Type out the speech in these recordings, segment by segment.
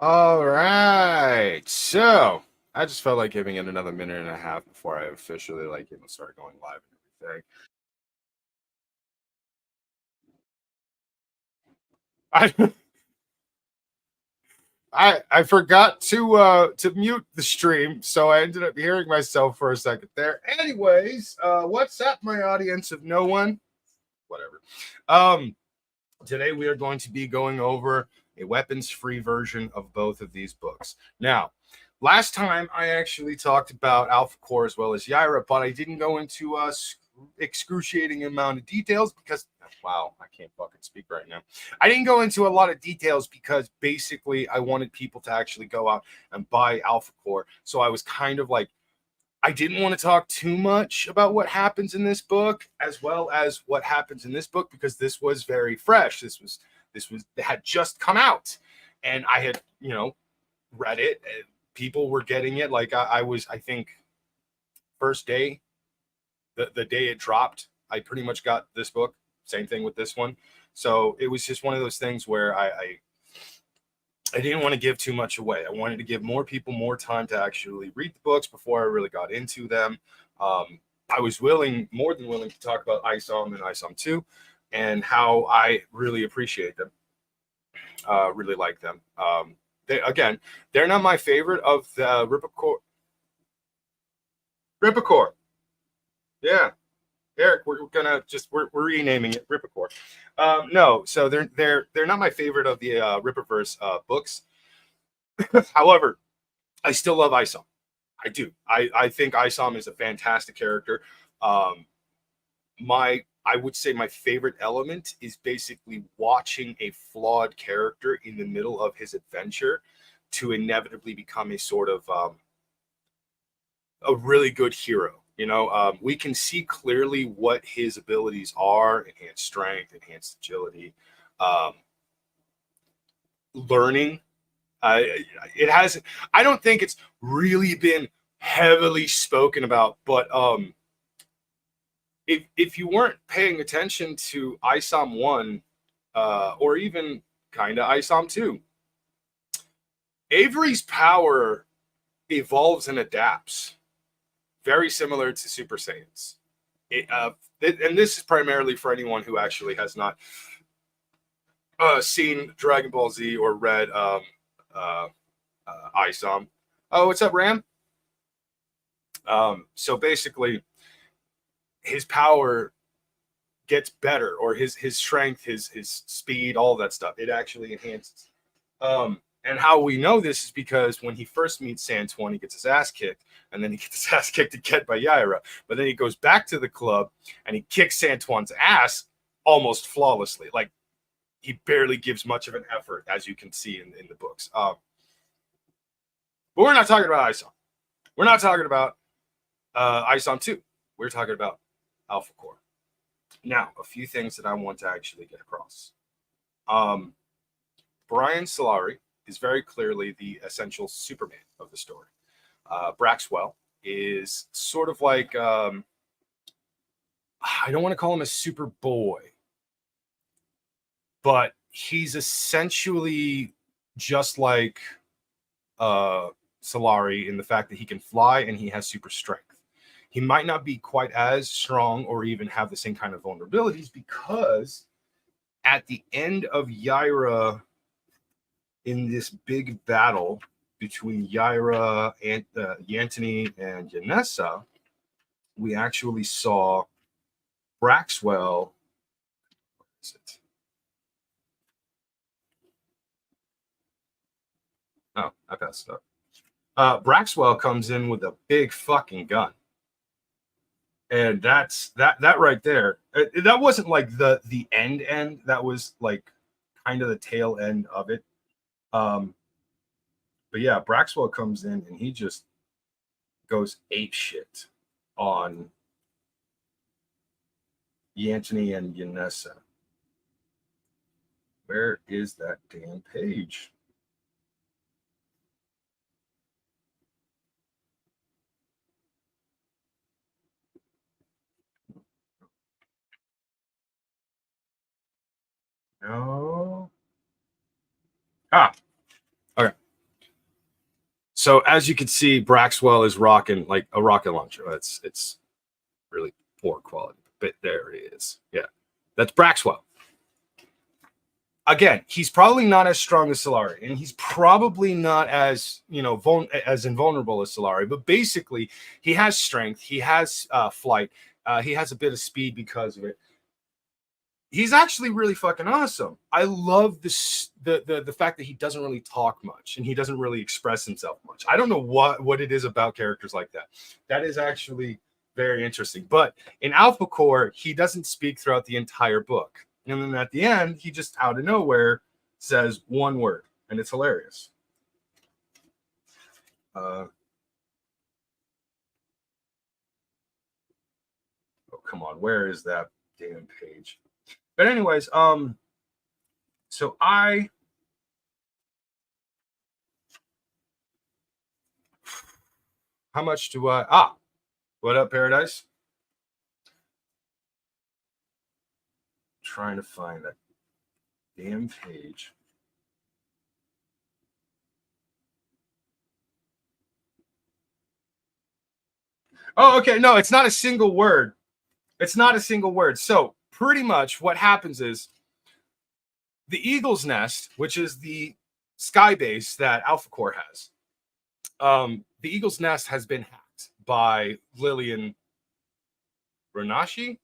All right. So I just felt like giving it another minute and a half before I officially start going live and everything. I I forgot to mute the stream, so I ended up hearing myself for a second there. Anyways, what's up, my audience of no one? Whatever. Um, Today we are going to be going over a weapons-free version of both of these books. Now, last time I actually talked about Alphacore as well as Yaira, but I didn't go into excruciating amount of details because wow, I can't fucking speak right now. I didn't go into a lot of details because basically I wanted people to actually go out and buy Alphacore. So I was kind of like I didn't want to talk too much about what happens in this book as well as what happens in this book because this was very fresh. This was it had just come out and I had, read it. And people were getting it. Like I was, I think, first day, the day it dropped, I pretty much got this book. Same thing with this one. So it was just one of those things where I didn't want to give too much away. I wanted to give more people more time to actually read the books before I really got into them. I was more than willing to talk about ISOM and ISOM 2 and how I really appreciate them, really like them. Again, they're not my favorite of the Rippacore. Rippacore. Yeah. Eric, we're gonna we're renaming it Rippacore. No, so they're not my favorite of the Rippaverse books. However, I still love ISOM. I do. I think Isom is a fantastic character. Um, I would say my favorite element is basically watching a flawed character in the middle of his adventure to inevitably become a sort of a really good hero. We can see clearly what his abilities are: enhanced strength, enhanced agility, um, learning. It has. I don't think it's really been heavily spoken about, but if you weren't paying attention to ISOM 1 or even kind of ISOM 2, Avery's power evolves and adapts, very similar to Super Saiyans. And this is primarily for anyone who actually has not seen Dragon Ball Z or read uh, ISOM. Oh, what's up, Ram? So basically, his power gets better, or his strength, his speed, all that stuff. It actually enhances. And how we know this is because when he first meets Santuan, he gets his ass kicked, and then he gets his ass kicked again by Yaira. But then he goes back to the club and he kicks Santuan's ass almost flawlessly. Like he barely gives much of an effort, as you can see in the books. But we're not talking about ISOM. We're not talking about ISOM 2. We're talking about Alphacore. Now, a few things that I want to actually get across. Um, Brian Solari is very clearly the essential Superman of the story. Braxwell is sort of like I don't want to call him a Superboy, but he's essentially just like Solari in the fact that he can fly and he has super strength. He might not be quite as strong or even have the same kind of vulnerabilities because at the end of Yaira, in this big battle between Yaira and Yantony and Yanessa, we actually saw Braxwell. Where is it? Oh, I passed it up. Braxwell comes in with a big fucking gun, and that right there. That wasn't like the end. That was like kind of the tail end of it. Um, but yeah, Braxwell comes in and he just goes ape shit on Yantony and Yanessa. Where is that damn page? No. Ah, okay. So as you can see, Braxwell is rocking like a rocket launcher. It's really poor quality, but there it is. Yeah, that's Braxwell. Again, he's probably not as strong as Solari, and he's probably not as as invulnerable as Solari. But basically, he has strength, he has flight, he has a bit of speed because of it. He's actually really fucking awesome. I love this the fact that he doesn't really talk much and he doesn't really express himself much. I don't know what it is about characters like that. That is actually very interesting. But in Alphacore, he doesn't speak throughout the entire book. And then at the end, he just out of nowhere says one word, and it's hilarious. Oh, come on. Where is that damn page? But anyways, so how much do I what up, Paradise? Trying to find that damn page. Oh, okay. No, it's not a single word. It's not a single word. So pretty much what happens is the Eagle's Nest, which is the sky base that Alphacore has. The Eagle's Nest has been hacked by Lillian Renashi.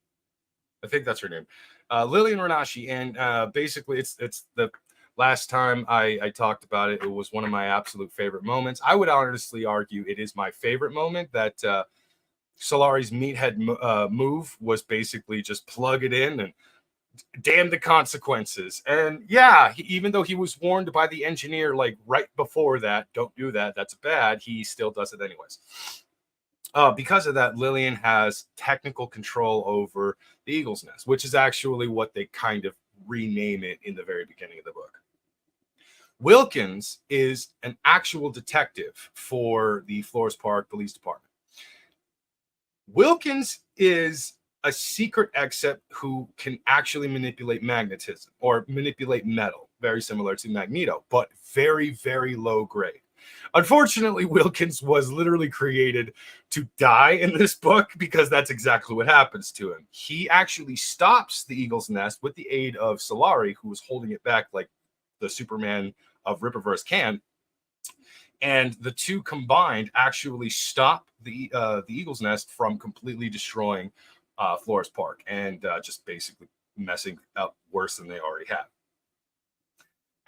I think that's her name. Lillian Renashi. And basically it's the last time I talked about it, it was one of my absolute favorite moments. I would honestly argue it is my favorite moment that Solari's meathead move was basically just plug it in and damn the consequences. And yeah, even though he was warned by the engineer like right before that, don't do that, that's bad, he still does it anyways. Because of that, Lillian has technical control over the Eagle's Nest, which is actually what they kind of rename it in the very beginning of the book. Wilkins is an actual detective for the Flores Park Police Department. Wilkins is a secret exec who can actually manipulate magnetism or manipulate metal, very similar to Magneto, but very, very low grade. Unfortunately, Wilkins was literally created to die in this book because that's exactly what happens to him. He actually stops the Eagle's Nest with the aid of Solari, who was holding it back like the Superman of Rippaverse can. And the two combined actually stop the Eagle's Nest from completely destroying Flores Park and just basically messing up worse than they already have.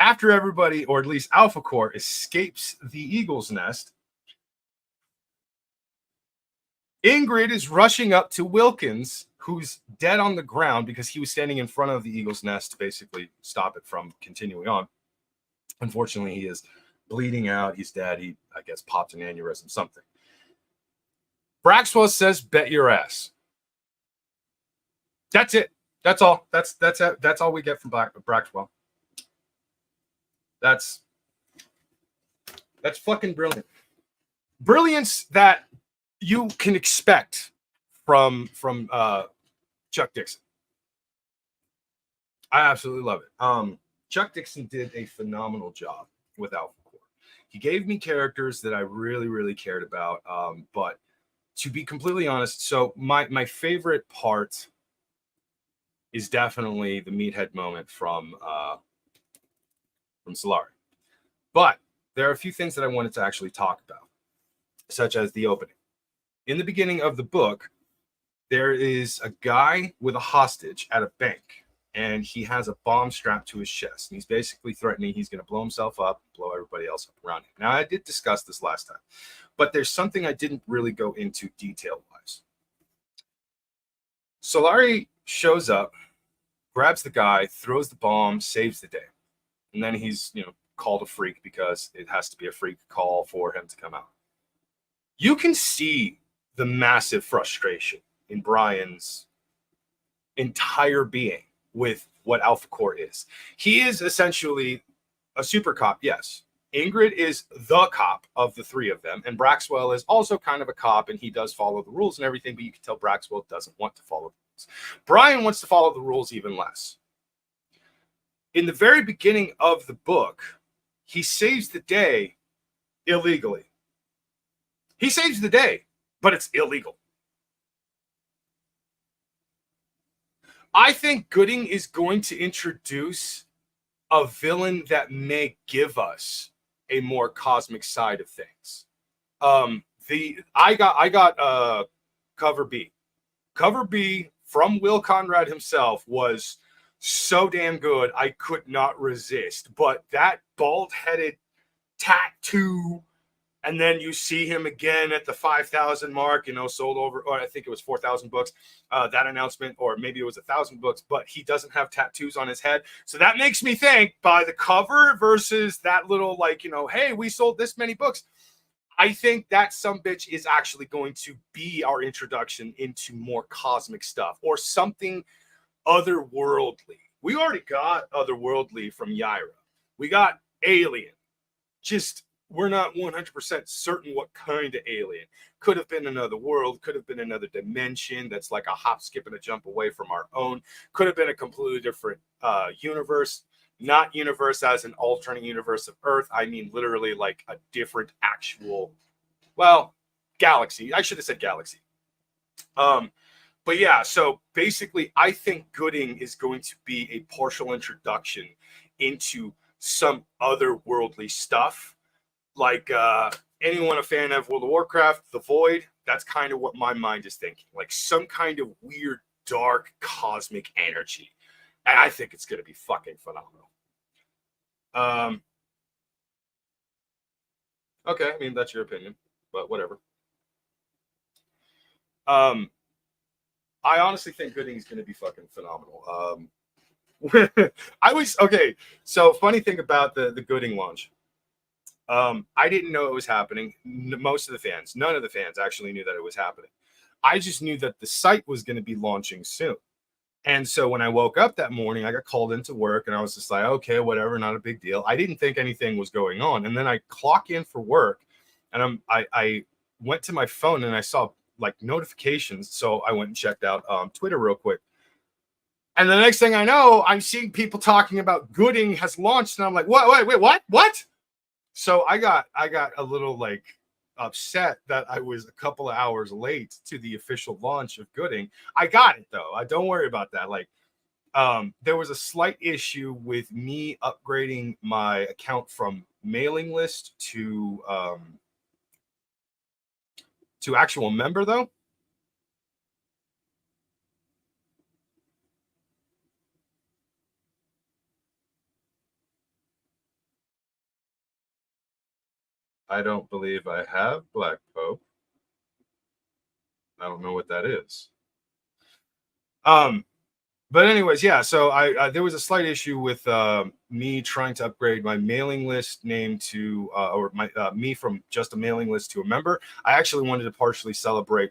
After everybody, or at least Alphacore, escapes the Eagle's Nest, Ingrid is rushing up to Wilkins, who's dead on the ground because he was standing in front of the Eagle's Nest to basically stop it from continuing on. Unfortunately, he is bleeding out. He's dead. He, I guess, popped an aneurysm, something. Braxwell says, "Bet your ass." That's it. That's all. That's all we get from Braxwell. That's fucking brilliant. Brilliance that you can expect from Chuck Dixon. I absolutely love it. Chuck Dixon did a phenomenal job with Alphacore. He gave me characters that I really, really cared about. But to be completely honest, so my favorite part is definitely the meathead moment from Solari. But there are a few things that I wanted to actually talk about, such as the opening. In the beginning of the book, there is a guy with a hostage at a bank, and he has a bomb strapped to his chest. And he's basically threatening he's going to blow himself up, blow everybody else up around him. Now, I did discuss this last time, but there's something I didn't really go into detail-wise. Solari shows up, grabs the guy, throws the bomb, saves the day. And then he's, called a freak because it has to be a freak call for him to come out. You can see the massive frustration in Brian's entire being with what Alphacore is. He is essentially a super cop, yes. Ingrid is the cop of the three of them, and Braxwell is also kind of a cop, and he does follow the rules and everything, but you can tell Braxwell doesn't want to follow the rules. Brian wants to follow the rules even less. In the very beginning of the book, he saves the day illegally. He saves the day, but it's illegal. I think Gooding is going to introduce a villain that may give us a more cosmic side of things. I got cover B. Cover B from Will Conrad himself was so damn good I could not resist. But that bald-headed tattoo, and then you see him again at the 5,000 mark, sold over, or I think it was 4,000 books, that announcement, or maybe it was 1,000 books, but he doesn't have tattoos on his head. So that makes me think, by the cover versus that little, hey, we sold this many books, I think that sumbitch is actually going to be our introduction into more cosmic stuff or something otherworldly. We already got otherworldly from Yaira. We got alien. Just, we're not 100% certain what kind of alien. Could have been another world, could have been another dimension that's like a hop, skip, and a jump away from our own. Could have been a completely different universe. Not universe as an alternate universe of Earth. I mean literally like a different actual, galaxy. I should have said galaxy. But yeah, so basically I think Gooding is going to be a partial introduction into some otherworldly stuff. Like anyone a fan of World of Warcraft, The Void, that's kind of what my mind is thinking. Like some kind of weird, dark, cosmic energy. And I think it's going to be fucking phenomenal. Okay, I mean, that's your opinion, but whatever. I honestly think Gooding is going to be fucking phenomenal. So funny thing about the Gooding launch. I didn't know it was happening. Most of the fans, none of the fans actually knew that it was happening. I just knew that the site was going to be launching soon. And so when I woke up that morning, I got called into work and I was just like, okay, whatever, not a big deal. I didn't think anything was going on. And then I clock in for work and I went to my phone and I saw like notifications. So I went and checked out Twitter real quick. And the next thing I know, I'm seeing people talking about Gooding has launched. And I'm like, wait, what? So I got a little like upset that I was a couple of hours late to the official launch of Gooding. I got it though. Don't worry about that. Like, there was a slight issue with me upgrading my account from mailing list to actual member though. I don't believe I have Black Pope. I don't know what that is. But anyways, yeah. So I there was a slight issue with me trying to upgrade my mailing list name to or my me from just a mailing list to a member. I actually wanted to partially celebrate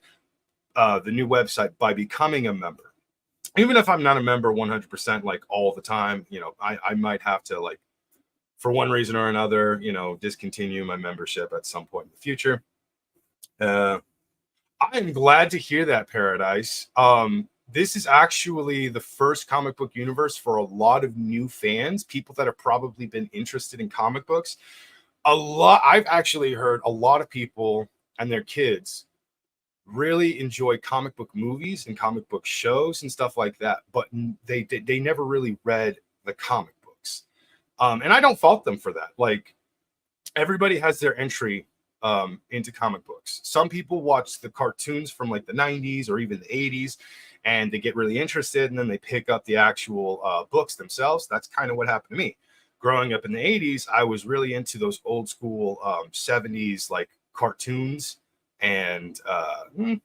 the new website by becoming a member. Even if I'm not a member 100% like all the time, I might have to like, for one reason or another, discontinue my membership at some point in the future. I am glad to hear that, Paradise. This is actually the first comic book universe for a lot of new fans, people that have probably been interested in comic books. I've actually heard a lot of people and their kids really enjoy comic book movies and comic book shows and stuff like that, but they never really read the comic books. And I don't fault them for that. Like, everybody has their entry into comic books. Some people watch the cartoons from like the 90s or even the 80s and they get really interested and then they pick up the actual books themselves. That's kind of what happened to me. Growing up in the 80s, I was really into those old school 70s like cartoons and 60s,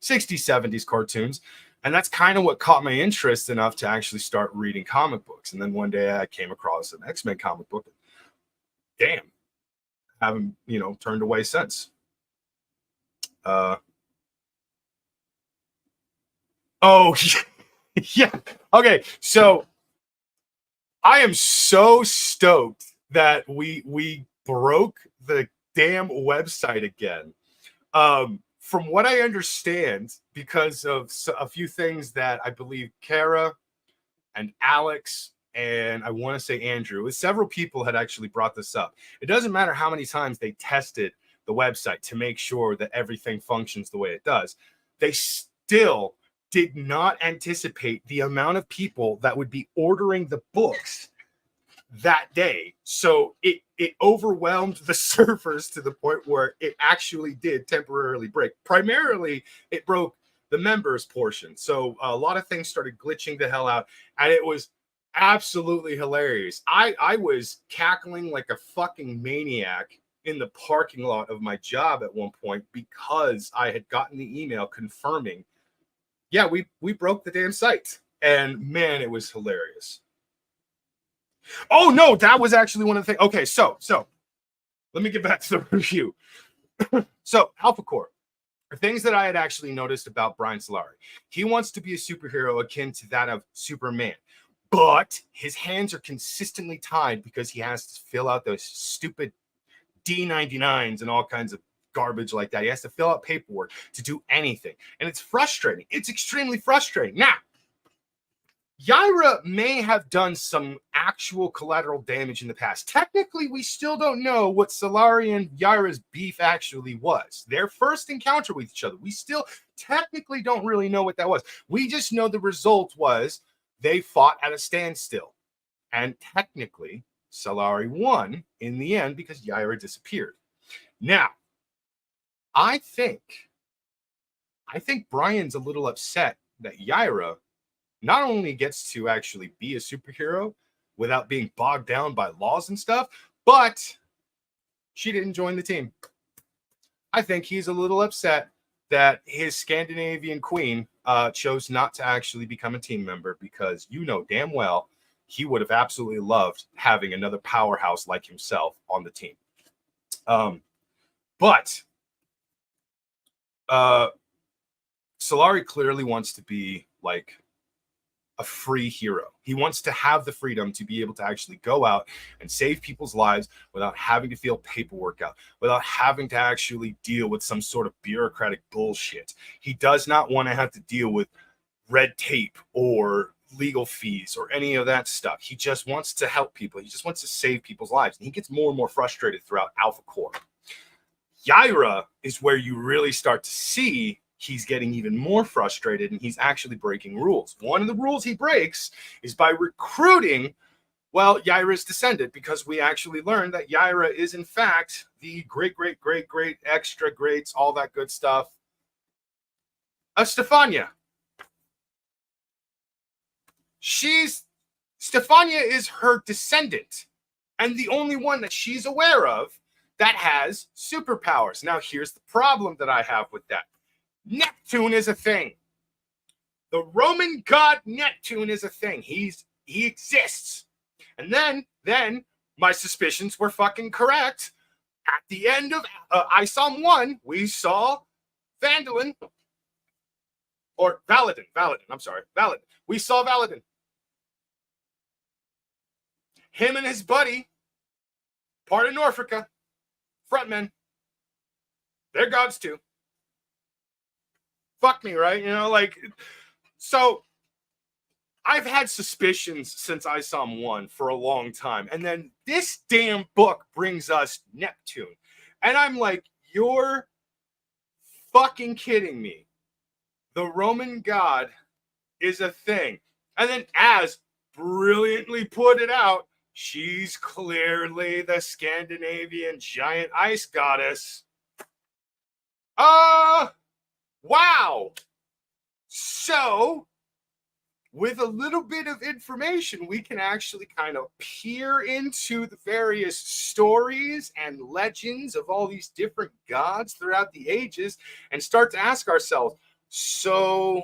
70s cartoons. And that's kind of what caught my interest enough to actually start reading comic books. And then one day I came across an X-Men comic book. Damn, haven't turned away since. Oh yeah. Okay, so I am so stoked that we broke the damn website again. From what I understand, because of a few things that I believe Kara and Alex and I want to say Andrew, several people had actually brought this up. It doesn't matter how many times they tested the website to make sure that everything functions the way it does. They still did not anticipate the amount of people that would be ordering the books that day. So it overwhelmed the servers to the point where it actually did temporarily break. Primarily, it broke the members portion. So a lot of things started glitching the hell out, and it was absolutely hilarious. I was cackling like a fucking maniac in the parking lot of my job at one point because I had gotten the email confirming, yeah, we broke the damn site. And man, it was hilarious. Oh no, that was actually one of the things. Okay, so let me get back to the review. So Alphacore, things that I had actually noticed about Brian Solari. He wants to be a superhero akin to that of Superman, but his hands are consistently tied because he has to fill out those stupid D99s and all kinds of garbage like that. He has to fill out paperwork to do anything, and it's frustrating. It's extremely frustrating. Now, Yaira may have done some actual collateral damage in the past. Technically, we still don't know what Solari and Yaira's beef actually was. Their first encounter with each other, we still technically don't really know what that was. We just know the result was they fought at a standstill. And technically, Solari won in the end because Yaira disappeared. Now, I think Brian's a little upset that Yaira not only gets to actually be a superhero without being bogged down by laws and stuff, but she didn't join the team. I think he's a little upset that his Scandinavian queen chose not to actually become a team member, because you know damn well he would have absolutely loved having another powerhouse like himself on the team. But Solari clearly wants to be like a free hero. He wants to have the freedom to be able to actually go out and save people's lives without having to fill paperwork out, without having to actually deal with some sort of bureaucratic bullshit. He does not want to have to deal with red tape or legal fees or any of that stuff. He just wants to help people. He just wants to save people's lives. And he gets more and more frustrated throughout Alphacore. Yaira is where you really start to see he's getting even more frustrated, and he's actually breaking rules. One of the rules he breaks is by recruiting, well, Yaira's descendant, because we actually learned that Yaira is, in fact, the great, extra greats, all that good stuff of Stefania. Stefania is her descendant, and the only one that she's aware of that has superpowers. Now, here's the problem that I have with that. Neptune is a thing. The Roman god Neptune is a thing. He exists. And then my suspicions were fucking correct. At the end of ISOM 1, we saw Valadin. I'm sorry, Valadin. We saw Valadin. Him and his buddy, part of Norfolka, frontmen, they're gods too. Fuck me, right? You know, like, so I've had suspicions since ISOM 1 for a long time. And then this damn book brings us Neptune. And I'm like, you're fucking kidding me. The Roman god is a thing. And then Az brilliantly put it out, she's clearly the Scandinavian giant ice goddess. Wow. So, with a little bit of information, we can actually kind of peer into the various stories and legends of all these different gods throughout the ages and start to ask ourselves, so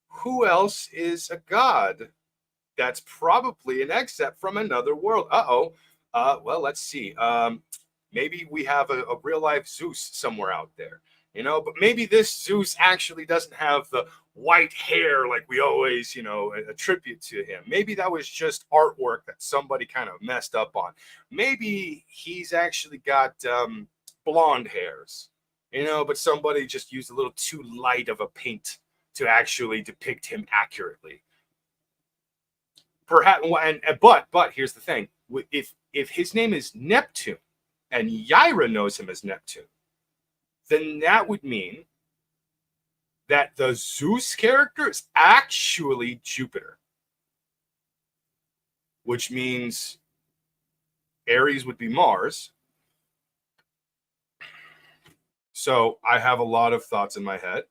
who else is a god that's probably an except from another world? Well, let's see. Maybe we have a real life Zeus somewhere out there. You know, but maybe this Zeus actually doesn't have the white hair like we always, you know, attribute to him. Maybe that was just artwork that somebody kind of messed up on. Maybe he's actually got blonde hairs, you know, but somebody just used a little too light of a paint to actually depict him accurately. Perhaps, but here's the thing: if his name is Neptune, and Yaira knows him as Neptune, then that would mean that the Zeus character is actually Jupiter, which means Aries would be Mars. So I have a lot of thoughts in my head,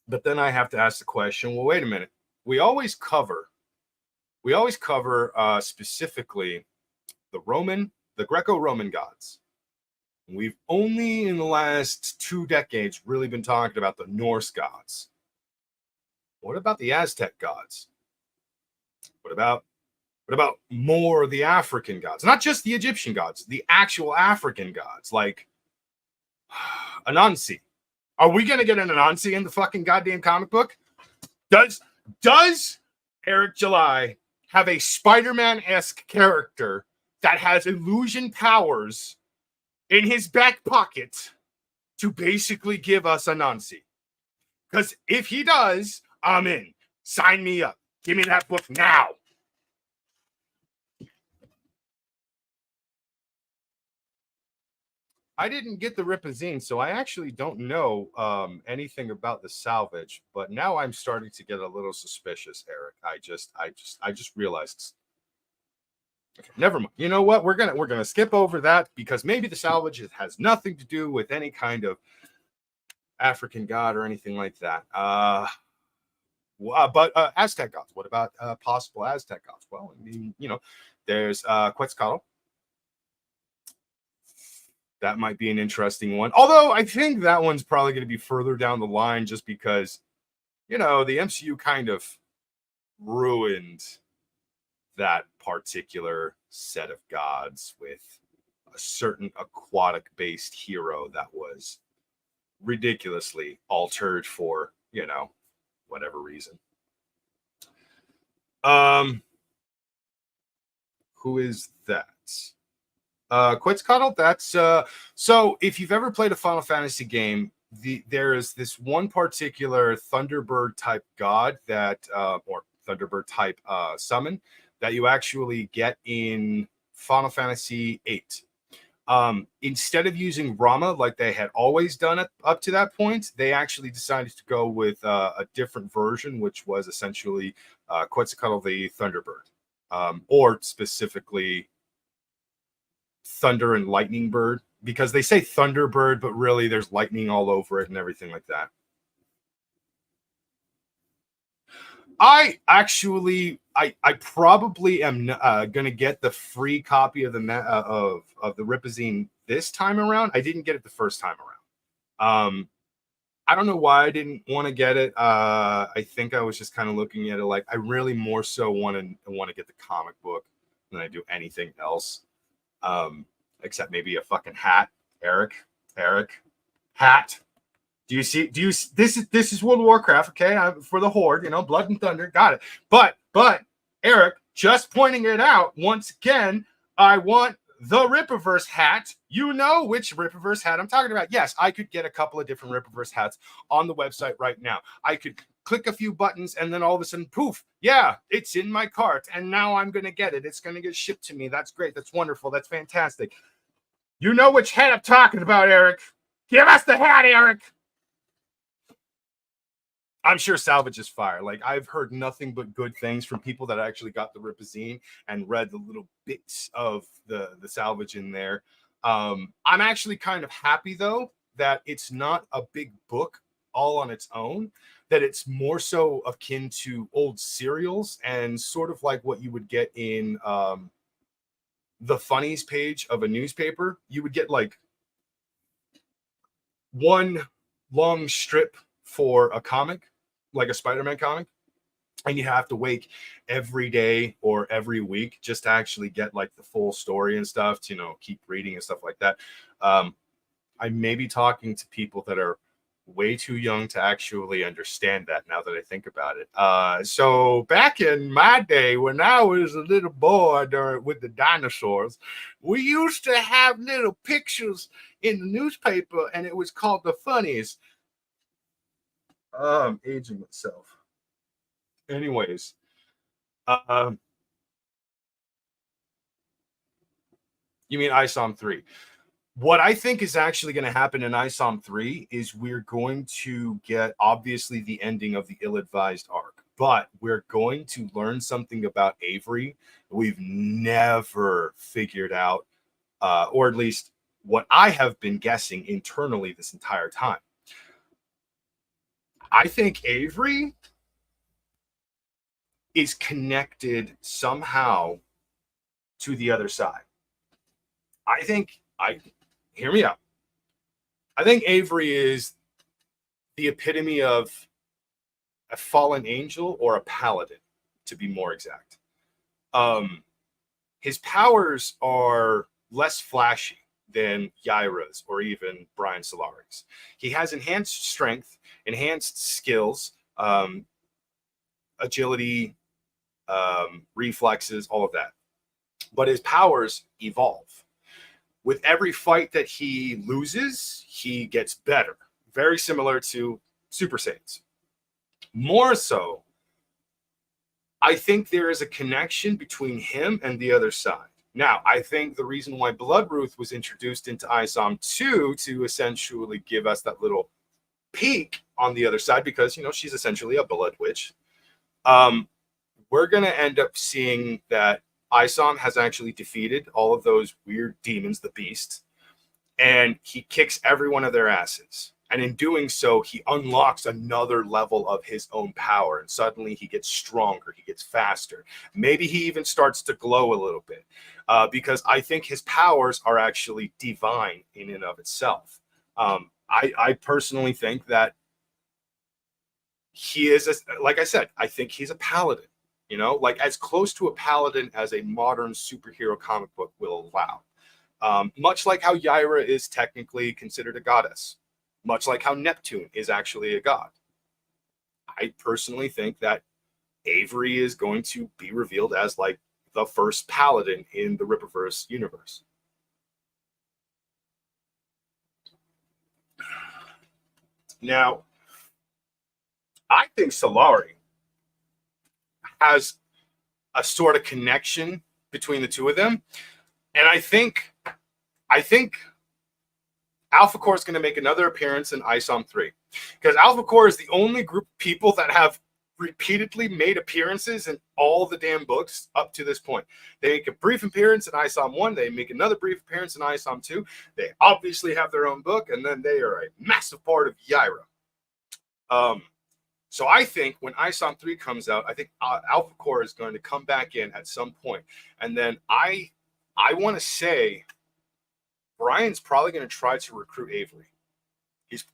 but then I have to ask the question, well, wait a minute. We always cover specifically the Greco-Roman gods. We've only in the last 2 decades really been talking about the Norse gods. What about the Aztec gods? What about more of the African gods? Not just the Egyptian gods, the actual African gods, like Anansi. Are we going to get an Anansi in the fucking goddamn comic book? Does Eric July have a Spider-Man-esque character that has illusion powers in his back pocket to basically give us Anansi? Because if he does, I'm in. Sign me up. Give me that book now. I didn't get the Ripazine, so I actually don't know anything about the salvage. But now I'm starting to get a little suspicious, Eric. I just realized. Okay, never mind. You know what? We're gonna skip over that because maybe the salvage has nothing to do with any kind of African god or anything like that. But Aztec gods. What about possible Aztec gods? Well, I mean, there's Quetzalcoatl. That might be an interesting one. Although I think that one's probably going to be further down the line just because, the MCU kind of ruined that particular set of gods with a certain aquatic-based hero that was ridiculously altered for, whatever reason. Who is that? Quetzalcoatl, that's so if you've ever played a Final Fantasy game, there is this one particular Thunderbird type god that or Thunderbird type summon that you actually get in Final Fantasy VIII. Instead of using Rama like they had always done up to that point, they actually decided to go with a different version, which was essentially Quetzalcoatl the Thunderbird, or specifically Thunder and Lightning Bird, because they say Thunderbird, but really there's lightning all over it and everything like that. I probably am gonna get the free copy of the Ripazine this time around. I didn't get it the first time around. I don't know why I didn't want to get it. I think I was just kind of looking at it like I really more so want to get the comic book than I do anything else. Except maybe a fucking hat. Eric, hat. Do you see? This is World of Warcraft, okay? For the Horde, Blood and Thunder, got it. But Eric, just pointing it out once again, I want the Rippaverse hat. You know which Rippaverse hat I'm talking about. Yes, I could get a couple of different Rippaverse hats on the website right now. I could click a few buttons and then all of a sudden, poof, yeah, it's in my cart. And now I'm going to get it. It's going to get shipped to me. That's great. That's wonderful. That's fantastic. You know which hat I'm talking about, Eric. Give us the hat, Eric. I'm sure salvage is fire. Like, I've heard nothing but good things from people that actually got the Ripazine and read the little bits of the salvage in there. I'm actually kind of happy, though, that it's not a big book all on its own, that it's more so akin to old serials and sort of like what you would get in the funnies page of a newspaper. You would get like one long strip for a comic, like a Spider-Man comic, and you have to wait every day or every week just to actually get like the full story and stuff to keep reading and stuff like that. I may be talking to people that are way too young to actually understand that now that I think about it. So back in my day when I was a little boy with the dinosaurs, we used to have little pictures in the newspaper and it was called the funnies. I'm aging myself. Anyways, You mean ISOM 3? What I think is actually going to happen in ISOM 3 is we're going to get, obviously, the ending of the ill-advised arc, but we're going to learn something about Avery we've never figured out, or at least what I have been guessing internally this entire time. I think Avery is connected somehow to the other side. Hear me out. I think Avery is the epitome of a fallen angel or a paladin, to be more exact. His powers are less flashy than Yaira's or even Brian Solari's. He has enhanced strength, enhanced skills, agility, reflexes, all of that. But his powers evolve. With every fight that he loses, he gets better. Very similar to Super Saiyans. More so, I think there is a connection between him and the other side. Now, I think the reason why Bloodruth was introduced into ISOM 2 to essentially give us that little peek on the other side, because, you know, she's essentially a blood witch. We're going to end up seeing that ISOM has actually defeated all of those weird demons, the beasts, and he kicks every one of their asses. And in doing so, he unlocks another level of his own power. And suddenly he gets stronger. He gets faster. Maybe he even starts to glow a little bit, because I think his powers are actually divine in and of itself. I personally think that he is, like I said, I think he's a paladin. You know, like as close to a paladin as a modern superhero comic book will allow. Much like how Yaira is technically considered a goddess. Much like how Neptune is actually a god. I personally think that Avery is going to be revealed as like the first paladin in the Rippaverse universe. Now, I think Solari has a sort of connection between the two of them. And I think Alphacore is going to make another appearance in ISOM 3. Because Alphacore is the only group of people that have repeatedly made appearances in all the damn books up to this point. They make a brief appearance in ISOM 1. They make another brief appearance in ISOM 2. They obviously have their own book. And then they are a massive part of Yaira. So I think when ISOM 3 comes out, I think Alphacore is going to come back in at some point. And then I want to say Brian's probably going to try to recruit Avery.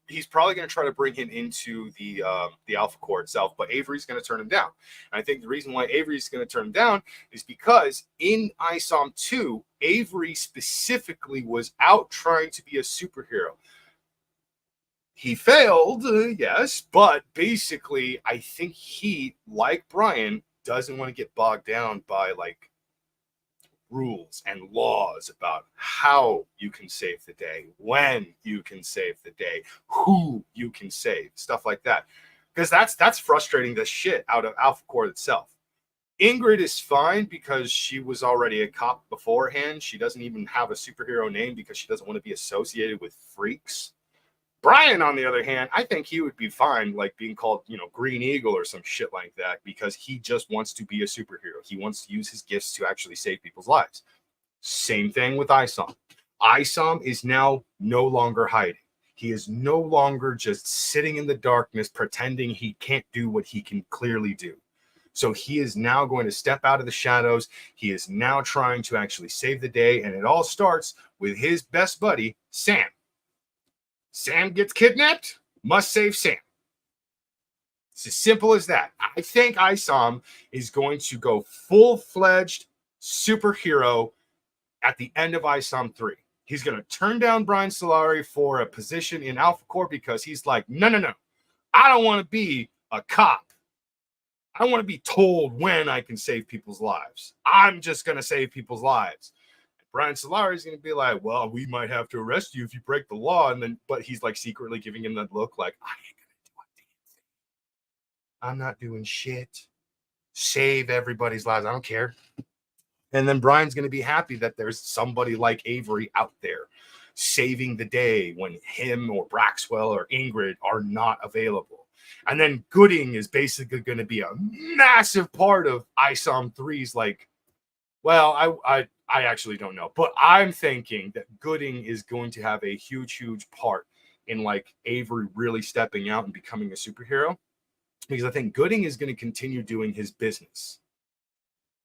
He's probably going to try to bring him into the Alphacore itself, but Avery's going to turn him down. And I think the reason why Avery's going to turn him down is because in ISOM 2, Avery specifically was out trying to be a superhero. He failed, yes, but basically, I think he, like Brian, doesn't want to get bogged down by like rules and laws about how you can save the day, when you can save the day, who you can save, stuff like that. Because that's frustrating the shit out of Alphacore itself. Ingrid is fine because she was already a cop beforehand. She doesn't even have a superhero name because she doesn't want to be associated with freaks. Brian, on the other hand, I think he would be fine, like being called, you know, Green Eagle or some shit like that, because he just wants to be a superhero. He wants to use his gifts to actually save people's lives. Same thing with ISOM. ISOM is now no longer hiding. He is no longer just sitting in the darkness pretending he can't do what he can clearly do. So he is now going to step out of the shadows. He is now trying to actually save the day, and it all starts with his best buddy, Sam. Sam gets kidnapped, must save Sam. It's as simple as that. I think ISOM is going to go full-fledged superhero at the end of ISOM 3. He's going to turn down Brian Solari for a position in Alphacore because he's like, no. I don't want to be a cop. I don't want to be told when I can save people's lives. I'm just going to save people's lives. Brian Solari is going to be like, well, we might have to arrest you if you break the law. And then, but he's like secretly giving him that look like, I ain't going to do a damn thing. I'm not doing shit. Save everybody's lives. I don't care. And then Brian's going to be happy that there's somebody like Avery out there saving the day when him or Braxwell or Ingrid are not available. And then Gooding is basically going to be a massive part of ISOM 3's like, well, I actually don't know, but I'm thinking that Gooding is going to have a huge part in like Avery really stepping out and becoming a superhero, because I think Gooding is going to continue doing his business,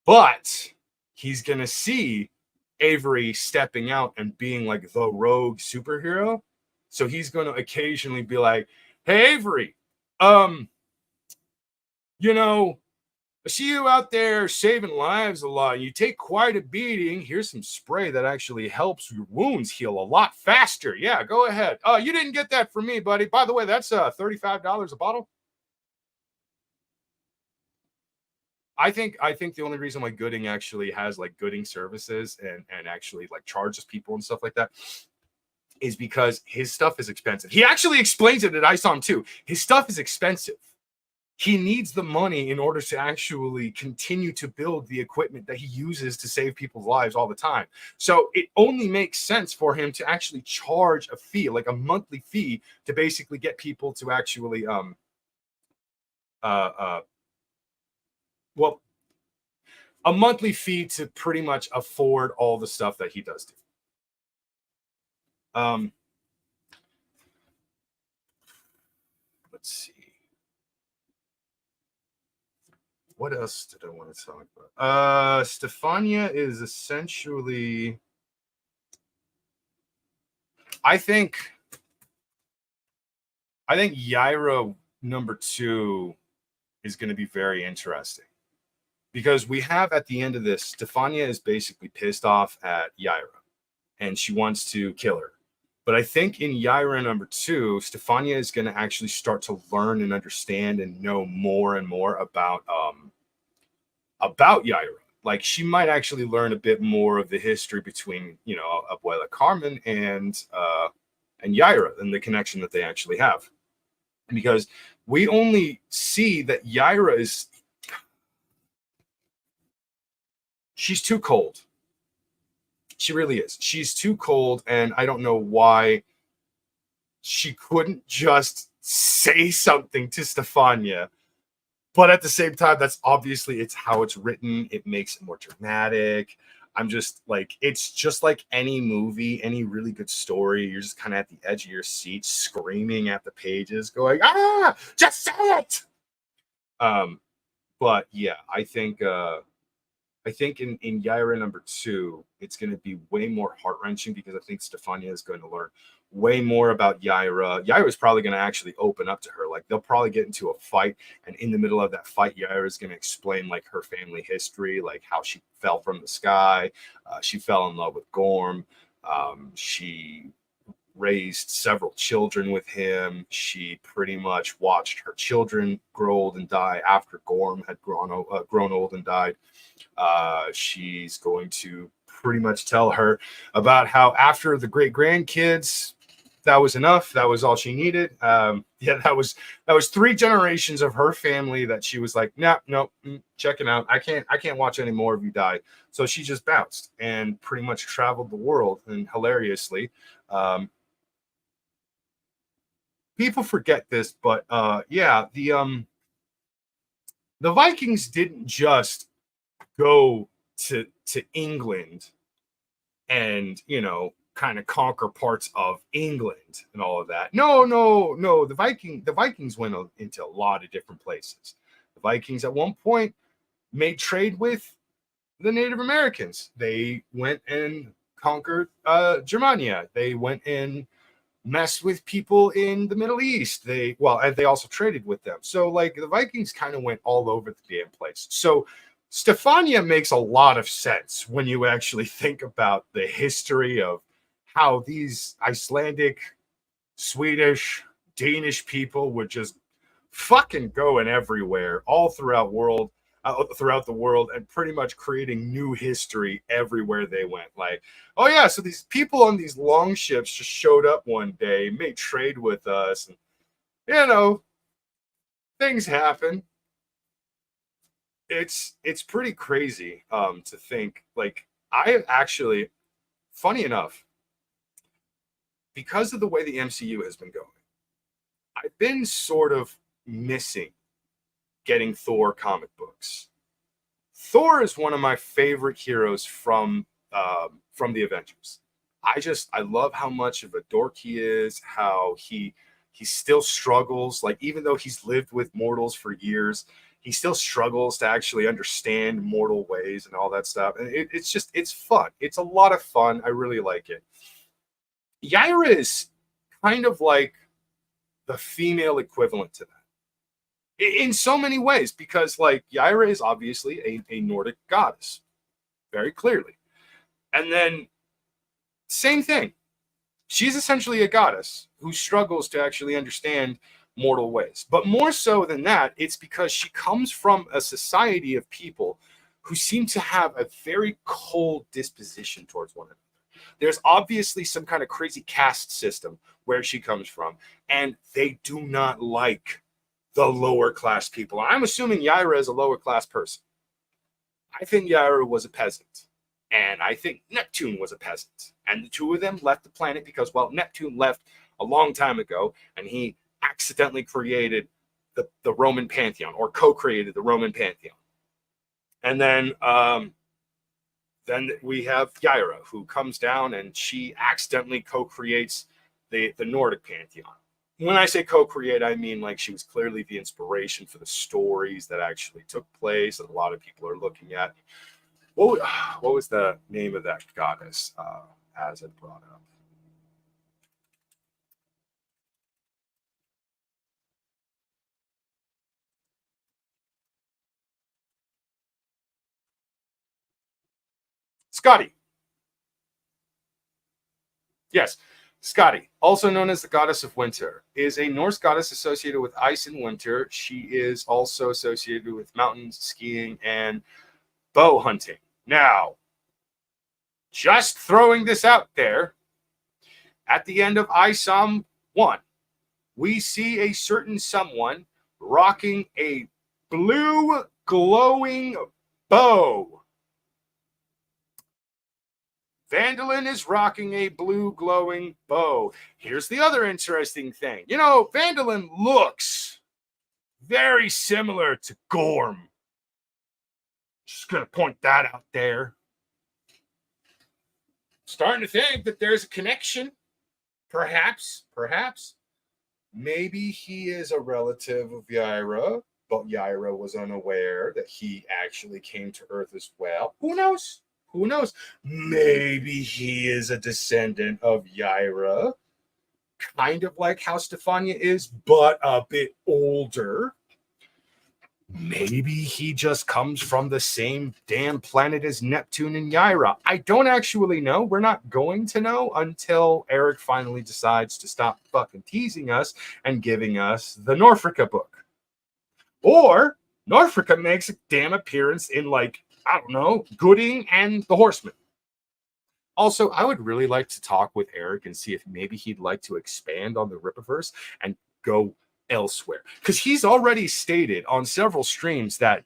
but he's going to see Avery stepping out and being like the rogue superhero. So he's going to occasionally be like, hey, Avery, you know, I see you out there saving lives a lot. You take quite a beating. Here's some spray that actually helps your wounds heal a lot faster. Yeah, go ahead. Oh, you didn't get that from me, buddy. By the way, that's $35 a bottle. I think the only reason why Gooding actually has like Gooding services and actually like charges people and stuff like that is because his stuff is expensive. He actually explains it at ISOM too. His stuff is expensive. He needs the money in order to actually continue to build the equipment that he uses to save people's lives all the time. So it only makes sense for him to actually charge a fee, like a monthly fee, to basically get people to actually well, a monthly fee to pretty much afford all the stuff that he does do. Let's see. What else did I want to talk about? Stefania is essentially, I think Yaira number 2 is going to be very interesting, because we have at the end of this, Stefania is basically pissed off at Yaira and she wants to kill her. But I think in Yaira number 2, Stefania is going to actually start to learn and understand and know more and more about Yaira. Like, she might actually learn a bit more of the history between, you know, Abuela Carmen and Yaira, and the connection that they actually have. Because we only see that Yaira is, she's too cold. She really is. She's too cold, and I don't know why she couldn't just say something to Stefania. But at the same time, that's obviously, it's how it's written. It makes it more dramatic. I'm just like, it's just like any movie, any really good story. You're just kind of at the edge of your seat, screaming at the pages, going, ah, just say it. But yeah, I think in Yaira number 2, it's going to be way more heart-wrenching, because I think Stefania is going to learn way more about Yaira. Yaira is probably going to actually open up to her. Like, they'll probably get into a fight, and in the middle of that fight, Yaira is going to explain like her family history, like how she fell from the sky. She fell in love with Gorm. She raised several children with him. She pretty much watched her children grow old and die after Gorm had grown old and died. She's going to pretty much tell her about how after the great grandkids, that was enough. That was all she needed. Yeah, that was 3 generations of her family that she was like, no, checking out. I can't watch any more of you die. So she just bounced and pretty much traveled the world. And hilariously, people forget this, but yeah, the Vikings didn't just go to England and, you know, kind of conquer parts of England and all of that. No. The Vikings went into a lot of different places. The Vikings at one point made trade with the Native Americans. They went and conquered Germania. They went and messed with people in the Middle East. And they also traded with them. So like, the Vikings kind of went all over the damn place. So Stefania makes a lot of sense when you actually think about the history of how these Icelandic, Swedish, Danish people would just fucking going everywhere, all throughout the world, and pretty much creating new history everywhere they went. Like, oh yeah, so these people on these long ships just showed up one day, made trade with us, and, you know, things happen. it's pretty crazy to think. Like, I actually, funny enough, because of the way the MCU has been going, I've been sort of missing getting Thor comic books. Thor is one of my favorite heroes from the Avengers. I love how much of a dork he is, how he still struggles, like even though he's lived with mortals for years, he still struggles to actually understand mortal ways and all that stuff. And it's fun. It's a lot of fun. I really like it. Yaira is kind of like the female equivalent to that in so many ways, because like Yaira is obviously a Nordic goddess, very clearly. And then same thing. She's essentially a goddess who struggles to actually understand mortal ways. But more so than that, it's because she comes from a society of people who seem to have a very cold disposition towards one another. There's obviously some kind of crazy caste system where she comes from, and they do not like the lower class people. I'm assuming Yaira is a lower class person. I think Yaira was a peasant, and I think Neptune was a peasant. And the two of them left the planet because, well, Neptune left a long time ago, and he accidentally created the Roman pantheon, or co-created the Roman pantheon. And then we have Yaira, who comes down and she accidentally co-creates the Nordic pantheon. When I say co-create, I mean like she was clearly the inspiration for the stories that actually took place that a lot of people are looking at. What was the name of that goddess as it brought up? Scotty. Yes, Scotty, also known as the goddess of winter, is a Norse goddess associated with ice and winter. She is also associated with mountains, skiing, and bow hunting. Now, just throwing this out there, at the end of ISOM 1, we see a certain someone rocking a blue glowing bow. Vandalin is rocking a blue glowing bow. Here's the other interesting thing. You know, Vandalin looks very similar to Gorm. Just going to point that out there. Starting to think that there's a connection. Perhaps. Maybe he is a relative of Yaira, but Yaira was unaware that he actually came to Earth as well. Who knows? Who knows? Maybe he is a descendant of Yaira, kind of like how Stefania is, but a bit older. Maybe he just comes from the same damn planet as Neptune and Yaira. I don't actually know. We're not going to know until Eric finally decides to stop fucking teasing us and giving us the Norfrika book. Or Norfrika makes a damn appearance in, like, I don't know, Gooding and the Horseman. Also, I would really like to talk with Eric and see if maybe he'd like to expand on the Rippaverse and go elsewhere. Because he's already stated on several streams that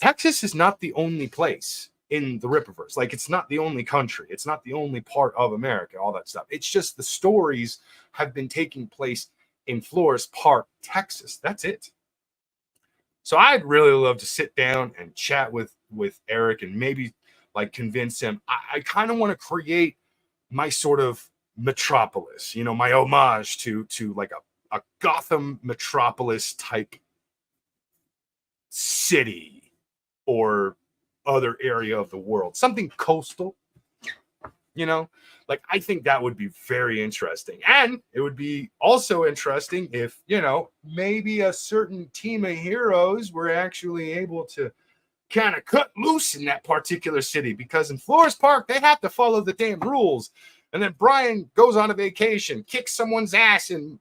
Texas is not the only place in the Rippaverse. Like, it's not the only country. It's not the only part of America, all that stuff. It's just the stories have been taking place in Flores Park, Texas. That's it. So I'd really love to sit down and chat with Eric and maybe like convince him. I kind of want to create my sort of metropolis, you know, my homage to like a Gotham metropolis type city or other area of the world, something coastal, you know. Like, I think that would be very interesting. And it would be also interesting if, you know, maybe a certain team of heroes were actually able to kind of cut loose in that particular city, because in Flores Park, they have to follow the damn rules. And then Brian goes on a vacation, kicks someone's ass in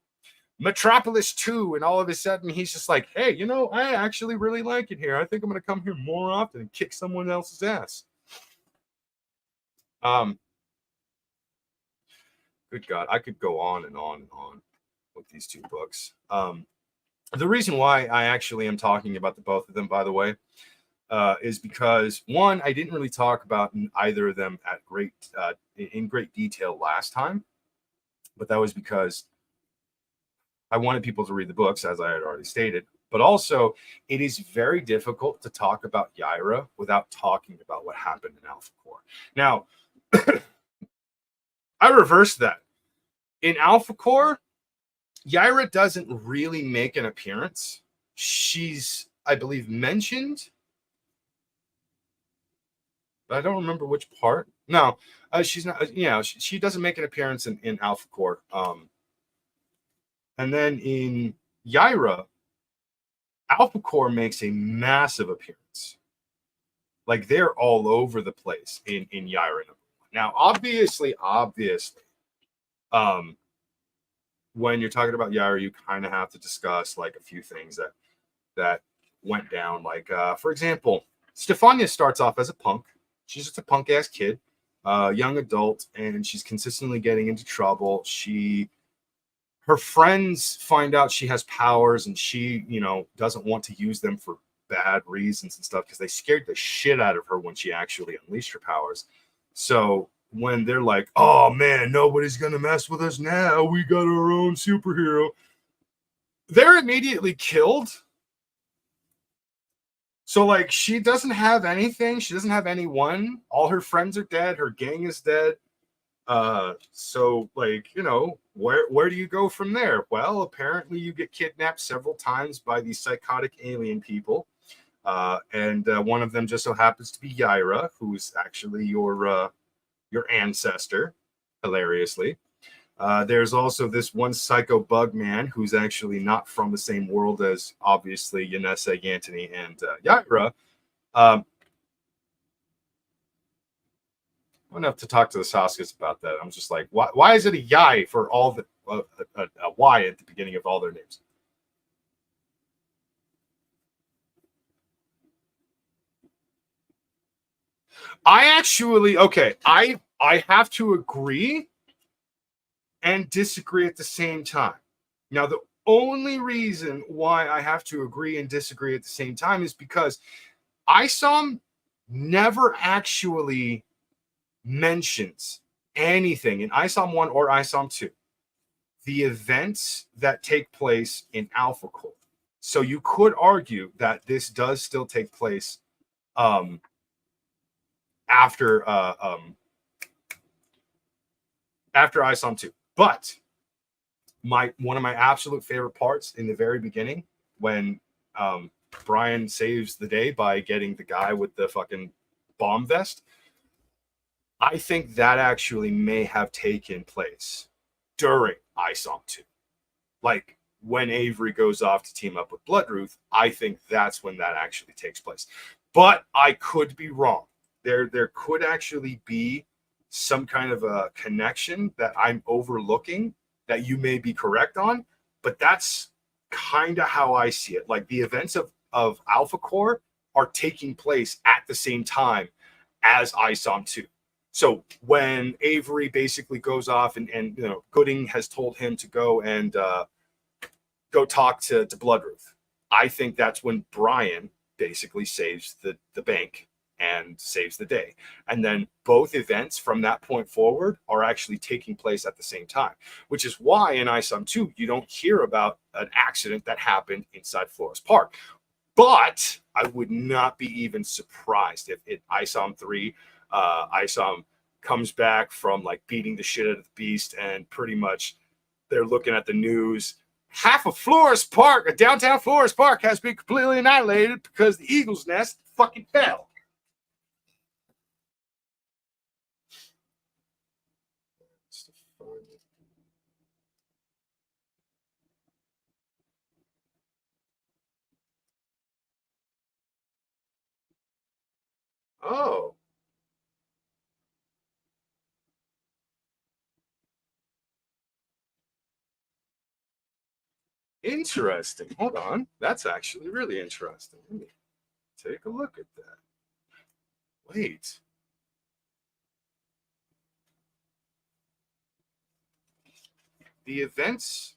Metropolis 2, and all of a sudden he's just like, hey, you know, I actually really like it here. I think I'm going to come here more often and kick someone else's ass. Good God, I could go on and on and on with these two books. The reason why I actually am talking about the both of them, by the way, is because one, I didn't really talk about either of them at in great detail last time, but that was because I wanted people to read the books, as I had already stated. But also, it is very difficult to talk about Yaira without talking about what happened in Alphacore. Now, I reversed that. In Alphacore, Yaira doesn't really make an appearance. She's, I believe, mentioned, but I don't remember which part. No, she's not. She doesn't make an appearance in Alphacore. And then in Yaira, Alphacore makes a massive appearance. Like they're all over the place in Yaira. Now, obviously, when you're talking about Yaira, you kind of have to discuss like a few things that went down. Like, for example, Stefania starts off as a punk. She's just a punk ass kid, young adult, and she's consistently getting into trouble. Her friends find out she has powers, and she, doesn't want to use them for bad reasons and stuff because they scared the shit out of her when she actually unleashed her powers. So when they're like, "Oh man, nobody's gonna mess with us now. We got our own superhero," they're immediately killed. So like she doesn't have anything. She doesn't have anyone. All her friends are dead. Her gang is dead. So like, where do you go from there? Well, apparently you get kidnapped several times by these psychotic alien people. And one of them just so happens to be Yaira, who's actually your ancestor, hilariously. There's also this one psycho bug man who's actually not from the same world as, obviously, Yanessa, Yantony, and Yaira. Enough to talk to the Saskias about that. I'm just like, why is it a Yai for all the a Y at the beginning of all their names? I have to agree and disagree at the same time. Now, the only reason why I have to agree and disagree at the same time is because ISOM never actually mentions anything in ISOM 1 or ISOM 2, the events that take place in Alphacore. So you could argue that this does still take place after ISOM 2. But one of my absolute favorite parts in the very beginning, when Brian saves the day by getting the guy with the fucking bomb vest, I think that actually may have taken place during ISOM 2. Like when Avery goes off to team up with Bloodruth, I think that's when that actually takes place. But I could be wrong. There could actually be some kind of a connection that I'm overlooking that you may be correct on, but that's kind of how I see it. Like the events of Alphacore are taking place at the same time as ISOM 2. So when Avery basically goes off and Gooding has told him to go and go talk to Bloodruth, I think that's when Brian basically saves the bank and saves the day. And then both events from that point forward are actually taking place at the same time, which is why in ISOM 2, you don't hear about an accident that happened inside Flores Park. But I would not be even surprised if in ISOM 3, ISOM comes back from like beating the shit out of the beast, and pretty much they're looking at the news. Half of Flores Park, downtown Flores Park, has been completely annihilated because the Eagle's Nest fucking fell. Oh. Interesting. Hold on. That's actually really interesting. Let me take a look at that. Wait. The events.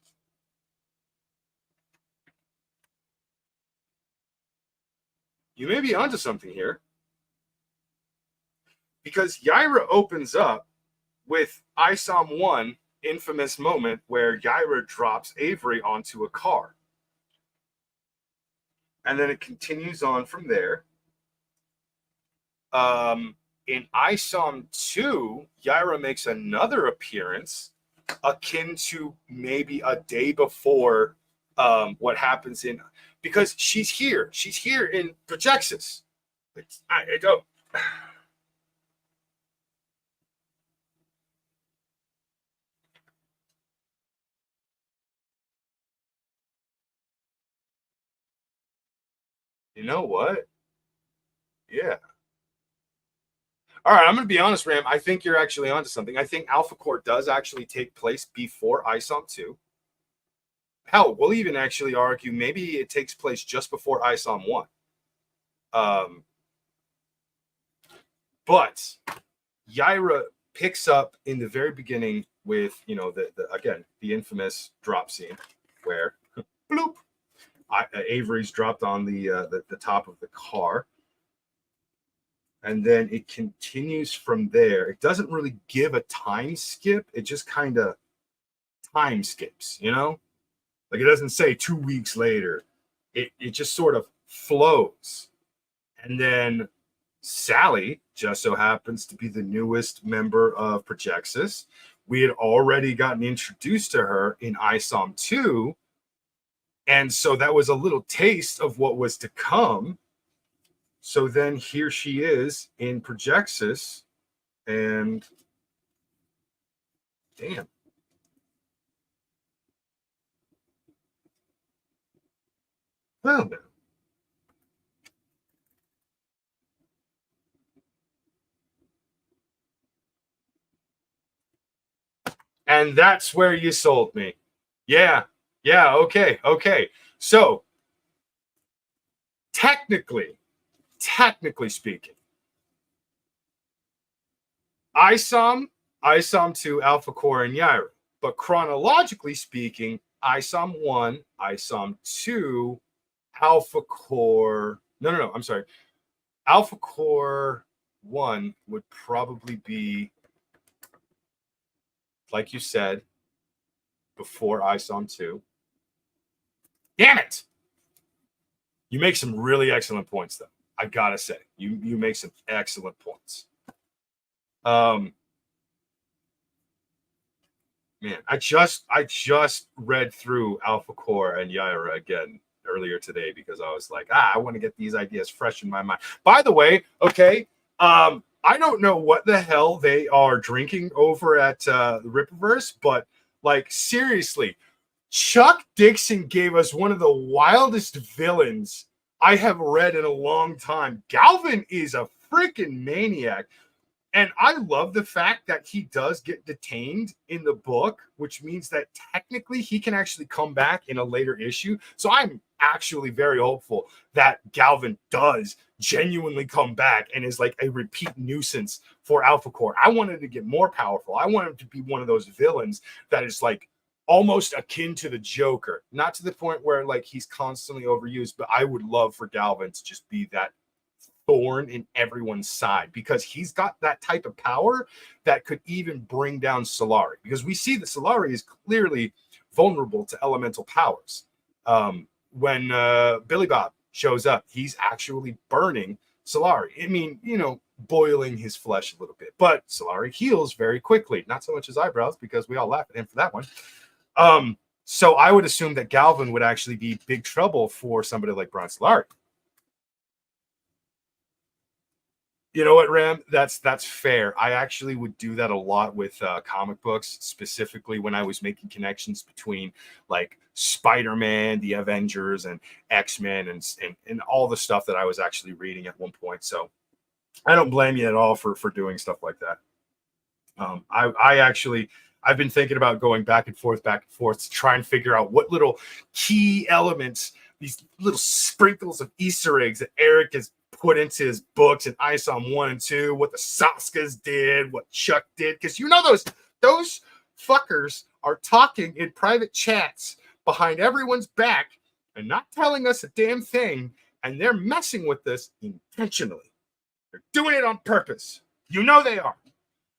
you may be onto something here. Because Yaira opens up with ISOM 1, infamous moment where Yaira drops Avery onto a car. And then it continues on from there. In ISOM 2, Yaira makes another appearance akin to maybe a day before what happens in, because she's here in Projexis. I don't. You know what? Yeah. All right, I'm going to be honest, Ram. I think you're actually onto something. I think Alphacore does actually take place before ISOM 2. Hell, we'll even actually argue maybe it takes place just before ISOM 1. But Yaira picks up in the very beginning with, you know, the infamous drop scene where bloop, Avery's dropped on the top of the car. And then it continues from there. It doesn't really give a time skip. It just kind of time skips, you know? Like it doesn't say 2 weeks later. It just sort of flows. And then Sally just so happens to be the newest member of Projexis. We had already gotten introduced to her in ISOM 2. And so that was a little taste of what was to come. So then here she is in Projexis, and damn. Well, no. And that's where you sold me. Yeah, okay. So, technically speaking, ISOM 2, Alphacore and Yaira. But chronologically speaking, ISOM 1, ISOM 2, Alphacore. No, I'm sorry. Alphacore 1 would probably be, like you said, before ISOM 2. Damn it! You make some really excellent points, though. I gotta say, you make some excellent points. Man, I just read through Alphacore and Yaira again earlier today because I was like, I want to get these ideas fresh in my mind. By the way, okay, I don't know what the hell they are drinking over at the Rippaverse, but like seriously, Chuck Dixon gave us one of the wildest villains I have read in a long time. Galvin is a freaking maniac. And I love the fact that he does get detained in the book, which means that technically he can actually come back in a later issue. So I'm actually very hopeful that Galvin does genuinely come back and is like a repeat nuisance for Alphacore. I wanted to get more powerful. I want him to be one of those villains that is like almost akin to the Joker, not to the point where like he's constantly overused, but I would love for Galvin to just be that thorn in everyone's side because he's got that type of power that could even bring down Solari, because we see that Solari is clearly vulnerable to elemental powers. When Billy Bob shows up, he's actually burning Solari. I mean, you know, boiling his flesh a little bit, but Solari heals very quickly. Not so much his eyebrows because we all laugh at him for that one. So I would assume that Galvin would actually be big trouble for somebody like Brian Solari. You know what, Ram? That's fair. I actually would do that a lot with comic books, specifically when I was making connections between like Spider-Man, the Avengers, and X-Men, and all the stuff that I was actually reading at one point. So I don't blame you at all for doing stuff like that. I've been thinking about going back and forth to try and figure out what little key elements, these little sprinkles of Easter eggs that Eric has put into his books in ISOM 1 and 2, what the Saskas did, what Chuck did, because you know those fuckers are talking in private chats behind everyone's back and not telling us a damn thing And they're messing with this intentionally. They're doing it on purpose. You know they are.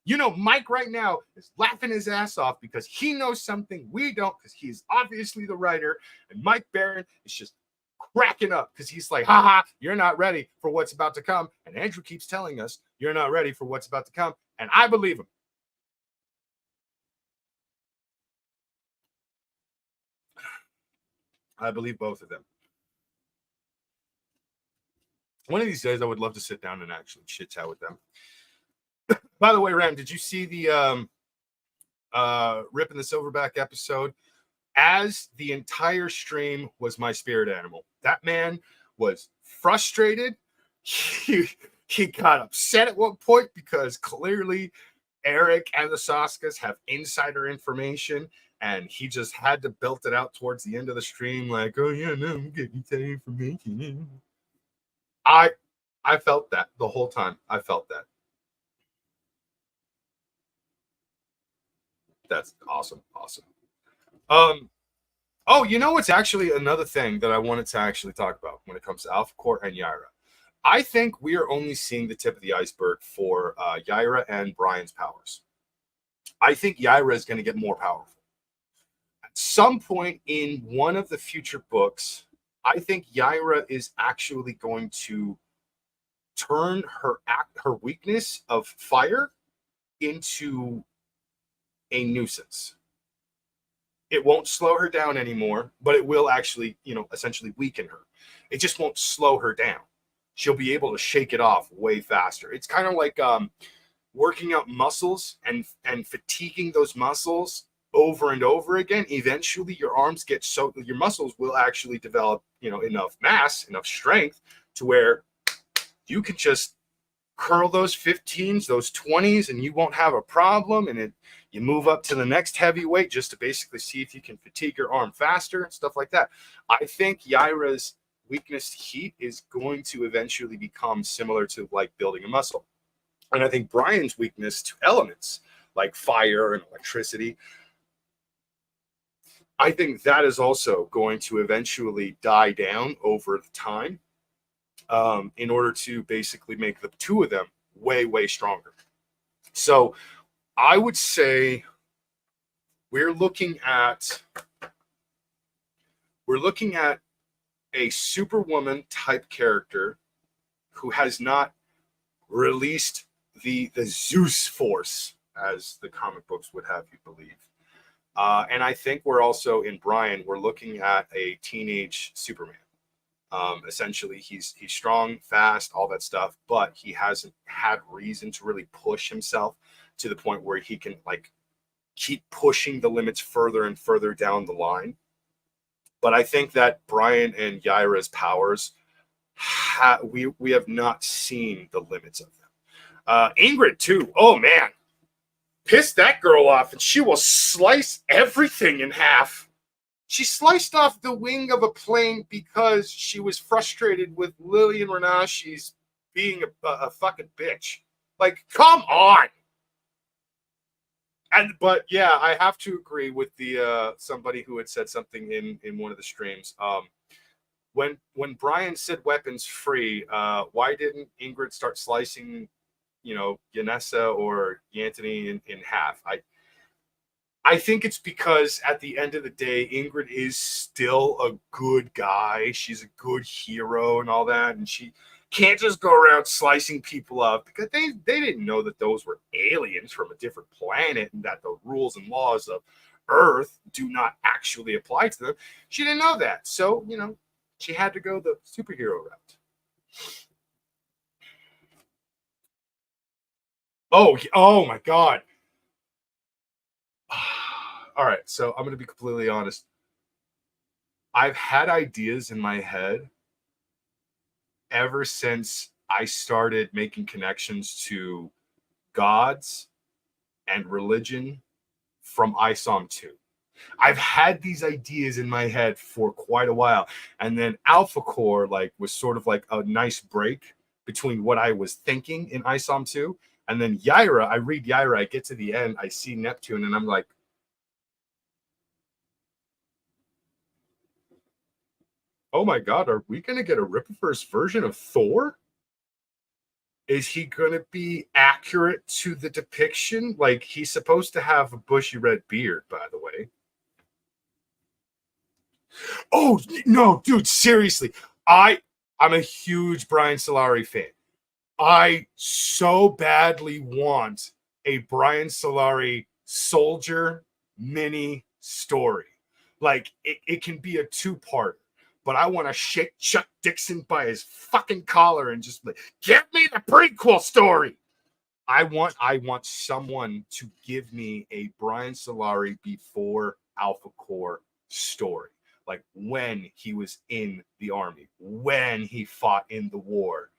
You know, Mike right now is laughing his ass off because he knows something we don't, because he's obviously the writer. And Mike Barron is just cracking up because he's like, haha, you're not ready for what's about to come. And Andrew keeps telling us, you're not ready for what's about to come. And I believe him. I believe both of them. One of these days, I would love to sit down and actually chit chat with them. By the way, Ram, did you see the Rip and the Silverback episode? As the entire stream was my spirit animal. That man was frustrated. He got upset at one point because clearly Eric and the Saskas have insider information, and he just had to belt it out towards the end of the stream like, oh yeah, no, I'm getting that information. I felt that the whole time. I felt that. That's awesome. Oh, you know what's actually another thing that I wanted to actually talk about when it comes to Alphacore and Yaira? I think we are only seeing the tip of the iceberg for Yaira and Brian's powers. I think Yaira is going to get more powerful. At some point in one of the future books, I think Yaira is actually going to turn her weakness of fire into a nuisance. It won't slow her down anymore, but it will actually, essentially weaken her. It just won't slow her down. She'll be able to shake it off way faster. It's kind of like working out muscles and fatiguing those muscles over and over again. Eventually, your arms get your muscles will actually develop, enough mass, enough strength to where you can just curl those 15s, those 20s, and you won't have a problem. And you move up to the next heavyweight just to basically see if you can fatigue your arm faster and stuff like that. I think Yaira's weakness to heat is going to eventually become similar to like building a muscle. And I think Brian's weakness to elements like fire and electricity, I think that is also going to eventually die down over the time in order to basically make the two of them way, way stronger. So I would say we're looking at a Superwoman type character who has not released the Zeus force, as the comic books would have you believe. And I think we're also in Brian, we're looking at a teenage Superman. Essentially, he's strong, fast, all that stuff, but he hasn't had reason to really push himself to the point where he can like keep pushing the limits further and further down the line. But I think that Brian and Yaira's powers, we have not seen the limits of them. Ingrid too. Oh man, piss that girl off, and she will slice everything in half. She sliced off the wing of a plane because she was frustrated with Lillian Renashi's being a fucking bitch. Like, come on. But yeah, I have to agree with the somebody who had said something in one of the streams. When Brian said weapons free, why didn't Ingrid start slicing, Yanessa or Anthony in half? I think it's because at the end of the day, Ingrid is still a good guy. She's a good hero and all that. And she can't just go around slicing people up because they didn't know that those were aliens from a different planet and that the rules and laws of Earth do not actually apply to them. She didn't know that. So, she had to go the superhero route. Oh my God. All right, so I'm going to be completely honest. I've had ideas in my head ever since I started making connections to gods and religion from ISOM 2. I've had these ideas in my head for quite a while. And then Alphacore was sort of like a nice break between what I was thinking in ISOM 2. And then Yaira, I read Yaira, I get to the end, I see Neptune, and I'm like, Oh my God, are we going to get a Rippaverse version of Thor? Is he going to be accurate to the depiction? Like, he's supposed to have a bushy red beard, by the way. Oh, no, dude, seriously. I'm a huge Brian Solari fan. I so badly want a Brian Solari soldier mini story. Like, it can be a two-part, but I want to shake Chuck Dixon by his fucking collar and just like, give me the prequel story. I want someone to give me a Brian Solari before Alphacore story. Like when he was in the army, when he fought in the war.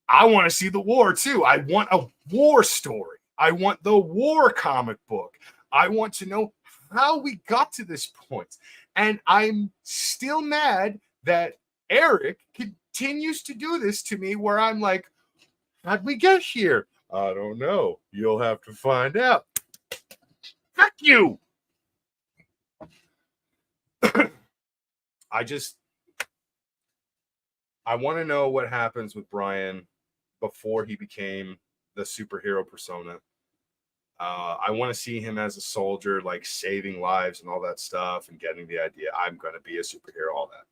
I want to see the war too. I want a war story. I want the war comic book. I want to know how we got to this point. And I'm still mad that Eric continues to do this to me where I'm like, how'd we get here? I don't know. You'll have to find out. Fuck you. I want to know what happens with Brian before he became the superhero persona. I want to see him as a soldier, like saving lives and all that stuff, and getting the idea I'm going to be a superhero, all that.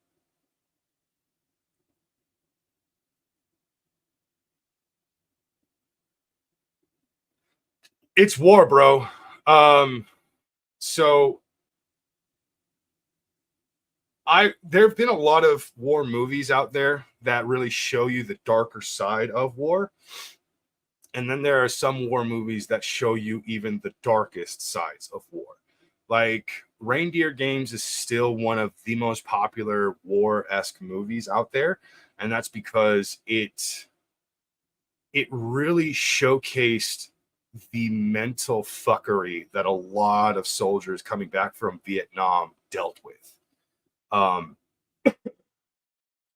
It's war, bro. So there have been a lot of war movies out there that really show you the darker side of war. And then there are some war movies that show you even the darkest sides of war. Like Reindeer Games is still one of the most popular war-esque movies out there, and that's because it really showcased the mental fuckery that a lot of soldiers coming back from Vietnam dealt with.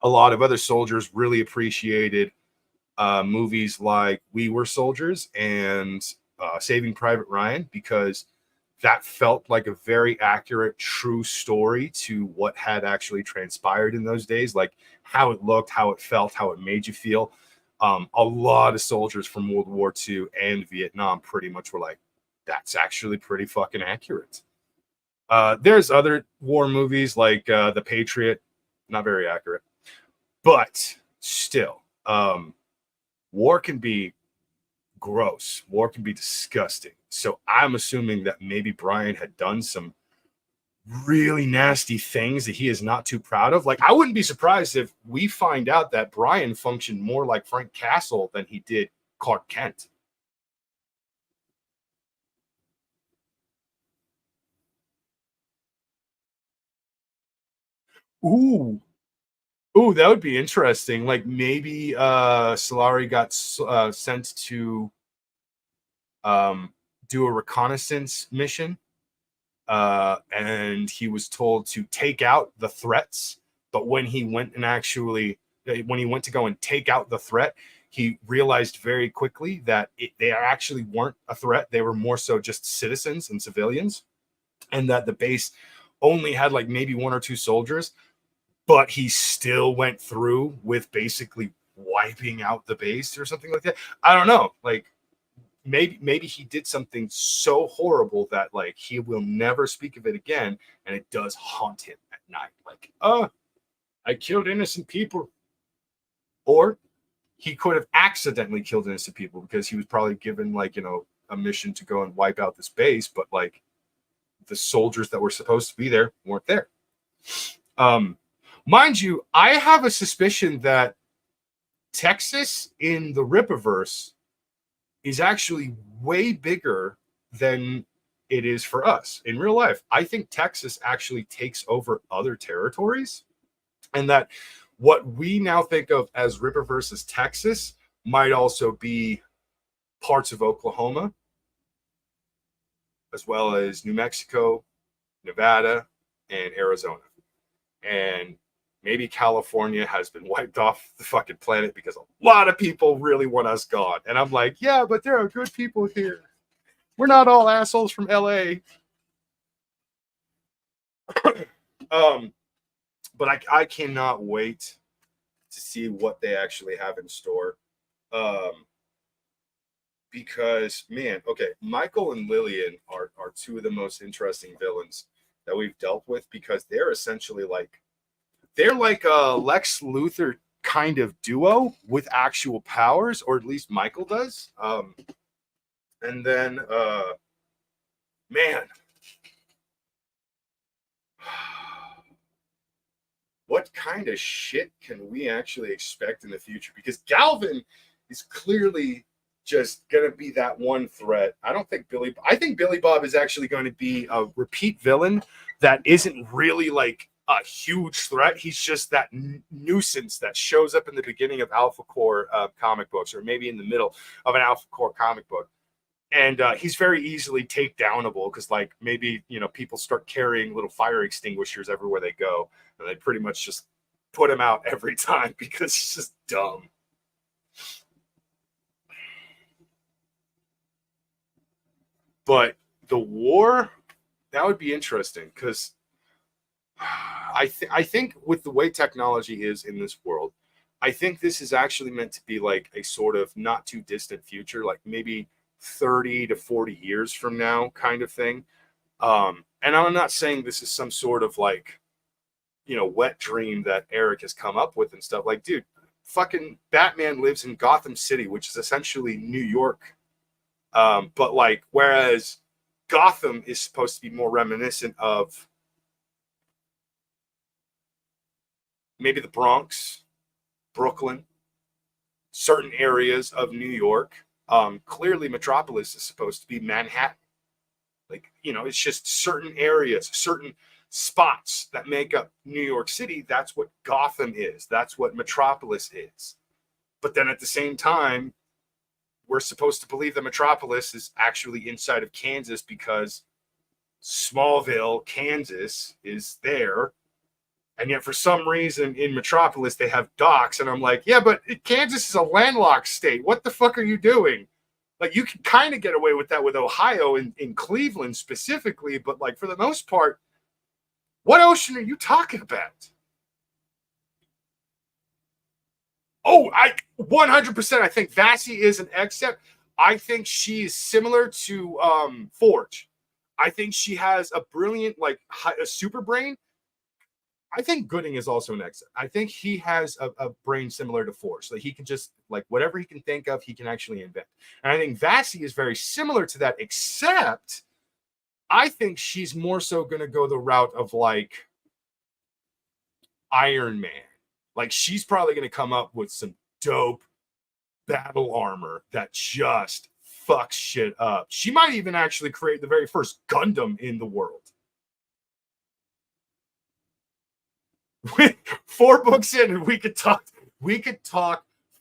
A lot of other soldiers really appreciated movies like We Were Soldiers and Saving Private Ryan because that felt like a very accurate, true story to what had actually transpired in those days, like how it looked, how it felt, how it made you feel. A lot of soldiers from World War II and Vietnam pretty much were like, that's actually pretty fucking accurate. There's other war movies like The Patriot, not very accurate, but still, war can be gross. War can be disgusting. So I'm assuming that maybe Brian had done some really nasty things that he is not too proud of. Like, I wouldn't be surprised if we find out that Brian functioned more like Frank Castle than he did Clark Kent. Ooh. Ooh, that would be interesting. Like maybe Solari got sent to do a reconnaissance mission, and he was told to take out the threats. But when he went to go and take out the threat, he realized very quickly that they actually weren't a threat. They were more so just citizens and civilians, and that the base only had like maybe one or two soldiers. But he still went through with basically wiping out the base or something like that. I don't know. Like maybe he did something so horrible that like he will never speak of it again, and it does haunt him at night. Like, I killed innocent people. Or he could have accidentally killed innocent people because he was probably given like, a mission to go and wipe out this base, but like the soldiers that were supposed to be there weren't there. Mind you, I have a suspicion that Texas in the Rippaverse is actually way bigger than it is for us in real life. I think Texas actually takes over other territories, and that what we now think of as Rippaverse as Texas might also be parts of Oklahoma, as well as New Mexico, Nevada, and Arizona. And maybe California has been wiped off the fucking planet because a lot of people really want us gone. And I'm like, yeah, but there are good people here. We're not all assholes from LA. um, but I cannot wait to see what they actually have in store. Um, because man, okay, Michael and Lillian are two of the most interesting villains that we've dealt with because they're essentially like they're like a Lex Luthor kind of duo with actual powers, or at least Michael does. And then man, what kind of shit can we actually expect in the future? Because Galvin is clearly just going to be that one threat. I think Billy Bob is actually going to be a repeat villain that isn't really like a huge threat. He's just that nuisance that shows up in the beginning of Alphacore comic books, or maybe in the middle of an Alphacore comic book. And he's very easily takedownable because, like, maybe people start carrying little fire extinguishers everywhere they go, and they pretty much just put him out every time because he's just dumb. But the war, that would be interesting because I think with the way technology is in this world, I think this is actually meant to be like a sort of not too distant future, like maybe 30 to 40 years from now kind of thing. And I'm not saying this is some sort of like, wet dream that Eric has come up with and stuff. Like, dude, fucking Batman lives in Gotham City, which is essentially New York. But like, whereas Gotham is supposed to be more reminiscent of maybe the Bronx, Brooklyn, certain areas of New York. Clearly, Metropolis is supposed to be Manhattan. Like, it's just certain areas, certain spots that make up New York City. That's what Gotham is. That's what Metropolis is. But then at the same time, we're supposed to believe that Metropolis is actually inside of Kansas because Smallville, Kansas is there. And yet for some reason in Metropolis, they have docks. And I'm like, yeah, but Kansas is a landlocked state. What the fuck are you doing? Like, you can kind of get away with that with Ohio in Cleveland specifically, but like for the most part, what ocean are you talking about? Oh, I 100%. I think Vassie is an except. I think she is similar to Forge. I think she has a brilliant, like, a super brain. I think Gooding is also an exit. I think he has a brain similar to Forge. Like, he can just, like, whatever he can think of, he can actually invent. And I think Vassie is very similar to that, except I think she's more so going to go the route of, like, Iron Man. Like, she's probably going to come up with some dope battle armor that just fucks shit up. She might even actually create the very first Gundam in the world. 4 books in, and we could talk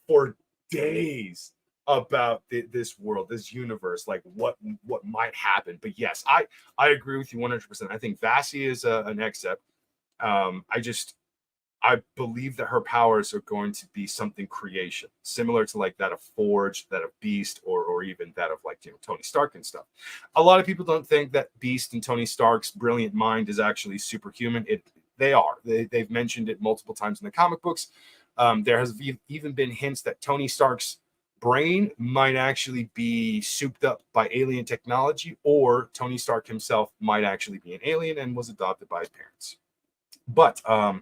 for days about this world, this universe, like what might happen. But yes, I agree with you 100%. I think Vassie is an except. I believe that her powers are going to be something creation, similar to like that of Forge, that of Beast, or even that of like Tony Stark and stuff. A lot of people don't think that Beast and Tony Stark's brilliant mind is actually superhuman. They are. They've mentioned it multiple times in the comic books. There has even been hints that Tony Stark's brain might actually be souped up by alien technology, or Tony Stark himself might actually be an alien and was adopted by his parents. But I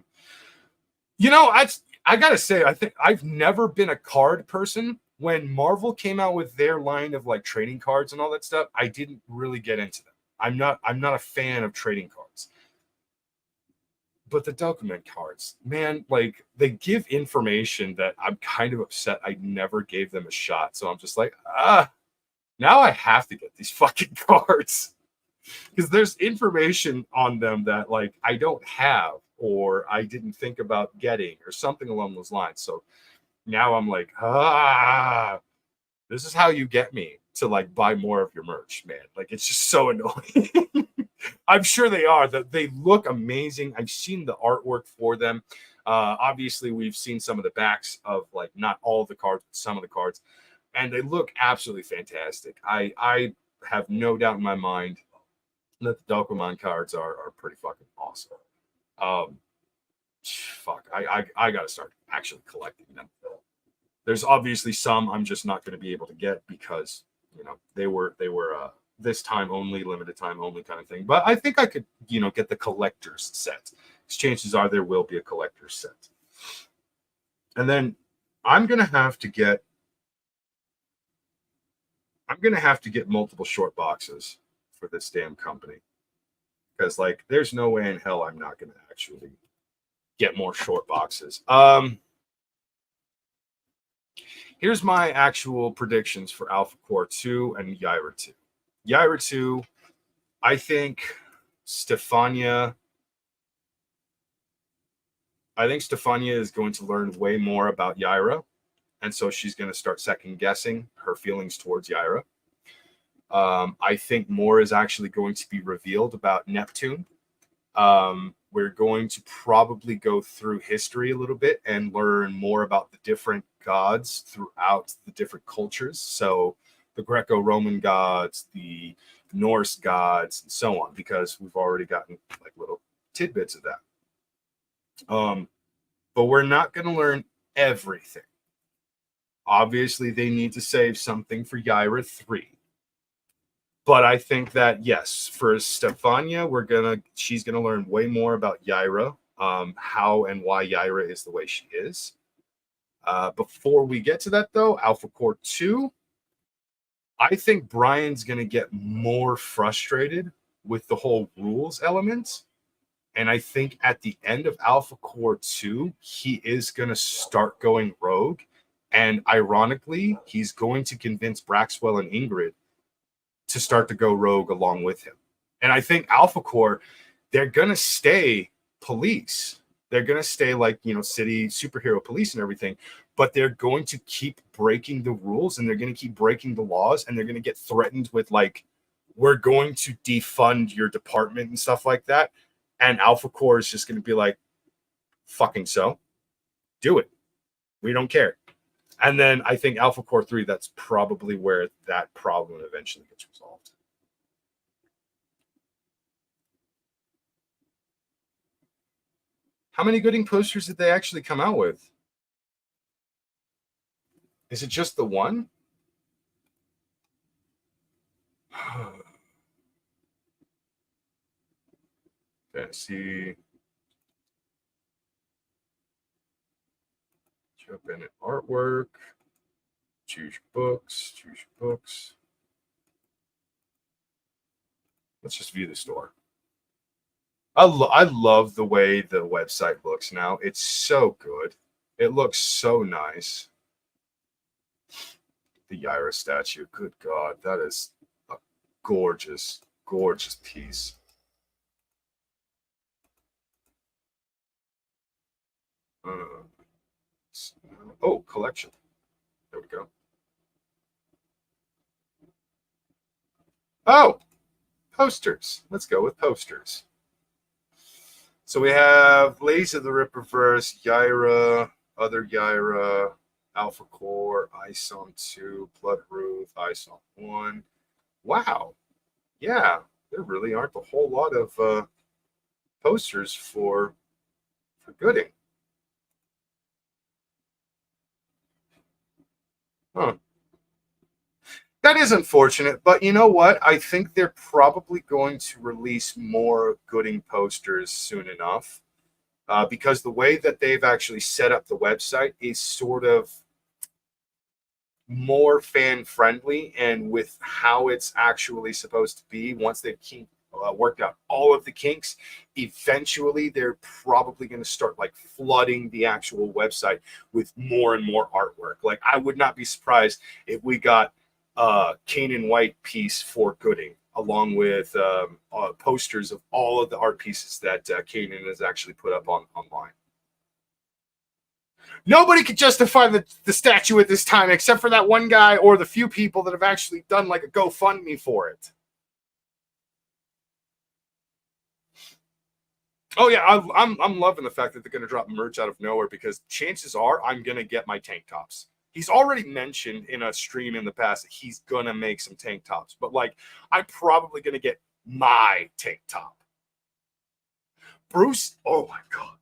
gotta say, I think I've never been a card person. When Marvel came out with their line of like trading cards and all that stuff, I didn't really get into them. I'm not a fan of trading cards. But the document cards, man, like, they give information that I'm kind of upset I never gave them a shot. So I'm just like, now I have to get these fucking cards because there's information on them that like I don't have, or I didn't think about getting, or something along those lines. So now I'm like, this is how you get me to like buy more of your merch, man. Like, it's just so annoying. I'm sure they are. That they look amazing. I've seen the artwork for them. Obviously, we've seen some of the backs of like not all of the cards, but some of the cards, and they look absolutely fantastic. I have no doubt in my mind that the Dokkan cards are pretty fucking awesome. I got to start actually collecting them. There's obviously some I'm just not going to be able to get because they were this time only, limited time only kind of thing. But I think I could get the collector's set. Chances are there will be a collector's set. And then I'm gonna have to get multiple short boxes for this damn company. Because there's no way in hell I'm not gonna actually get more short boxes. Here's my actual predictions for Alphacore 2 and Yaira 2. Yaira 2, I think Stefania is going to learn way more about Yaira, and so she's going to start second guessing her feelings towards Yaira. I think more is actually going to be revealed about Neptune. We're going to probably go through history a little bit and learn more about the different gods throughout the different cultures. So the Greco-Roman gods, the Norse gods, and so on, because we've already gotten little tidbits of that. But we're not going to learn everything. Obviously, they need to save something for Yaira 3. But I think that, yes, for Stefania, she's gonna learn way more about Yaira, how and why Yaira is the way she is. Before we get to that, though, Alphacore 2, I think Brian's gonna get more frustrated with the whole rules element. And I think at the end of Alphacore 2, he is gonna start going rogue. And ironically, he's going to convince Braxwell and Ingrid to start to go rogue along with him. And I think Alphacore, they're going to stay police. They're going to stay city superhero police and everything, but they're going to keep breaking the rules and they're going to keep breaking the laws and they're going to get threatened with we're going to defund your department and stuff like that. And Alphacore is just going to be like, fucking so, do it. We don't care. And then I think Alphacore 3, that's probably where that problem eventually gets resolved. How many Gooding posters did they actually come out with? Is it just the one? Fantasy. Jump in at artwork. Choose books. Let's just view the store. I love the way the website looks now. It's so good. It looks so nice. The Yaira statue. Good God, that is a gorgeous, gorgeous piece. Oh, collection. There we go. Oh, posters. Let's go with posters. So we have Lays of the Rippaverse, Yaira, Other Yaira, Alphacore, Ison 2, Blood Ruth, Ison 1. Wow. Yeah, there really aren't a whole lot of posters for Gooding. Huh. That is unfortunate, but you know what? I think they're probably going to release more Gooding posters soon enough, because the way that they've actually set up the website is sort of more fan friendly, and with how it's actually supposed to be, once they've worked out all of the kinks, eventually they're probably going to start flooding the actual website with more and more artwork. I would not be surprised if we got Kanan White piece for Gooding, along with posters of all of the art pieces that Kanan has actually put up online. Nobody could justify the statue at this time except for that one guy or the few people that have actually done a GoFundMe for it. Oh yeah, I'm loving the fact that they're going to drop merch out of nowhere, because chances are I'm going to get my tank tops. He's already mentioned in a stream in the past that he's going to make some tank tops, but I'm probably going to get my tank top. Bruce, oh my God.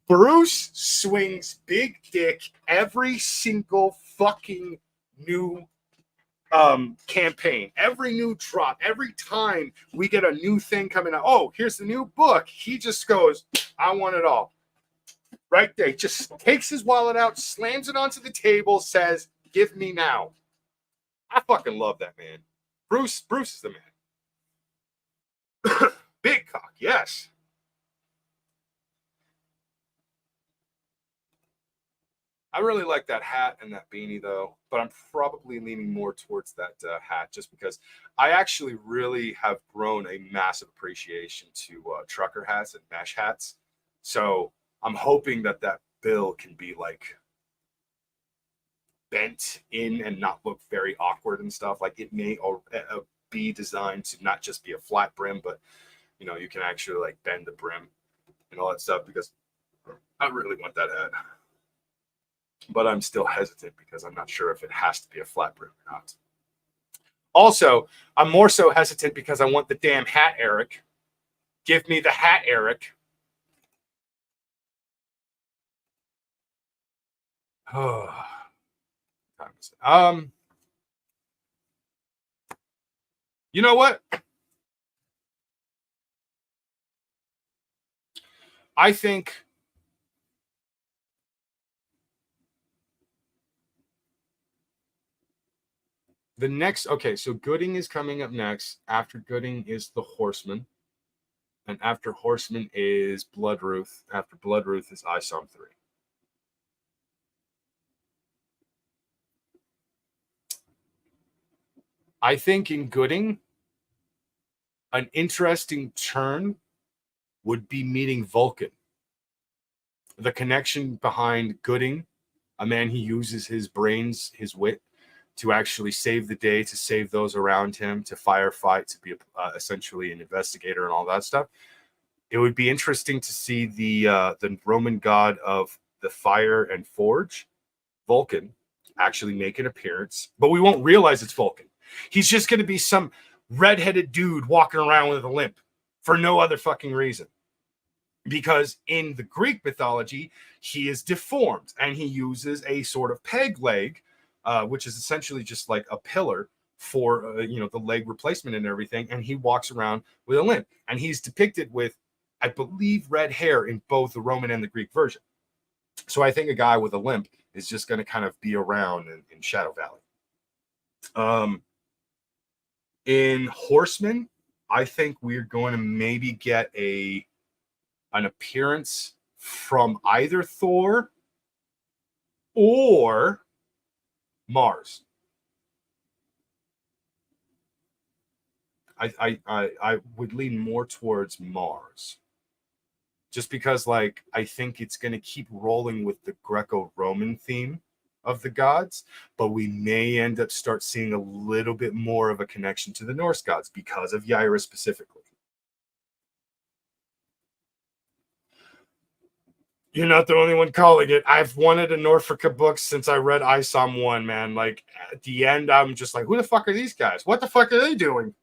Bruce swings big dick every single fucking new campaign, every new drop, every time we get a new thing coming out. Oh, here's the new book. He just goes, I want it all. Right there. He just takes his wallet out, slams it onto the table, says, give me now. I fucking love that man. Bruce is the man. Big cock, yes. I really like that hat and that beanie, though, but I'm probably leaning more towards that hat just because I actually really have grown a massive appreciation to trucker hats and mesh hats. So I'm hoping that that bill can be like bent in and not look very awkward and stuff. Like it may be designed to not just be a flat brim, but you know, you can actually like bend the brim and all that stuff because I really want that hat. But I'm still hesitant because I'm not sure if it has to be a flat brim or not. Also, I'm more so hesitant because I want the damn hat, Eric. Give me the hat, Eric. You know what? I think the next, okay, so Gooding is coming up next. After Gooding is the Horseman. And after Horseman is Bloodruth. After Bloodruth is ISOM 3. I think in Gooding, an interesting turn would be meeting Vulcan. The connection behind Gooding, a man he uses his brains, his wit, to actually save the day, to save those around him, to firefight, to be essentially an investigator and all that stuff. It would be interesting to see the Roman god of the fire and forge, Vulcan, actually make an appearance, but we won't realize it's Vulcan. He's just going to be some redheaded dude walking around with a limp for no other fucking reason. Because in the Greek mythology, he is deformed and he uses a sort of peg leg, which is essentially just like a pillar for the leg replacement and everything. And he walks around with a limp, and he's depicted with, I believe, red hair in both the Roman and the Greek version. So I think a guy with a limp is just going to kind of be around in Shadow Valley. In Horseman, I think we're going to maybe get an appearance from either Thor or Mars. I would lean more towards Mars, just because like I think it's going to keep rolling with the Greco-Roman theme of the gods, but we may end up start seeing a little bit more of a connection to the Norse gods because of Yaira specifically. You're not the only one calling it. I've wanted a Norfolk book since I read ISOM 1, man. Like, at the end, I'm just like, who the fuck are these guys? What the fuck are they doing?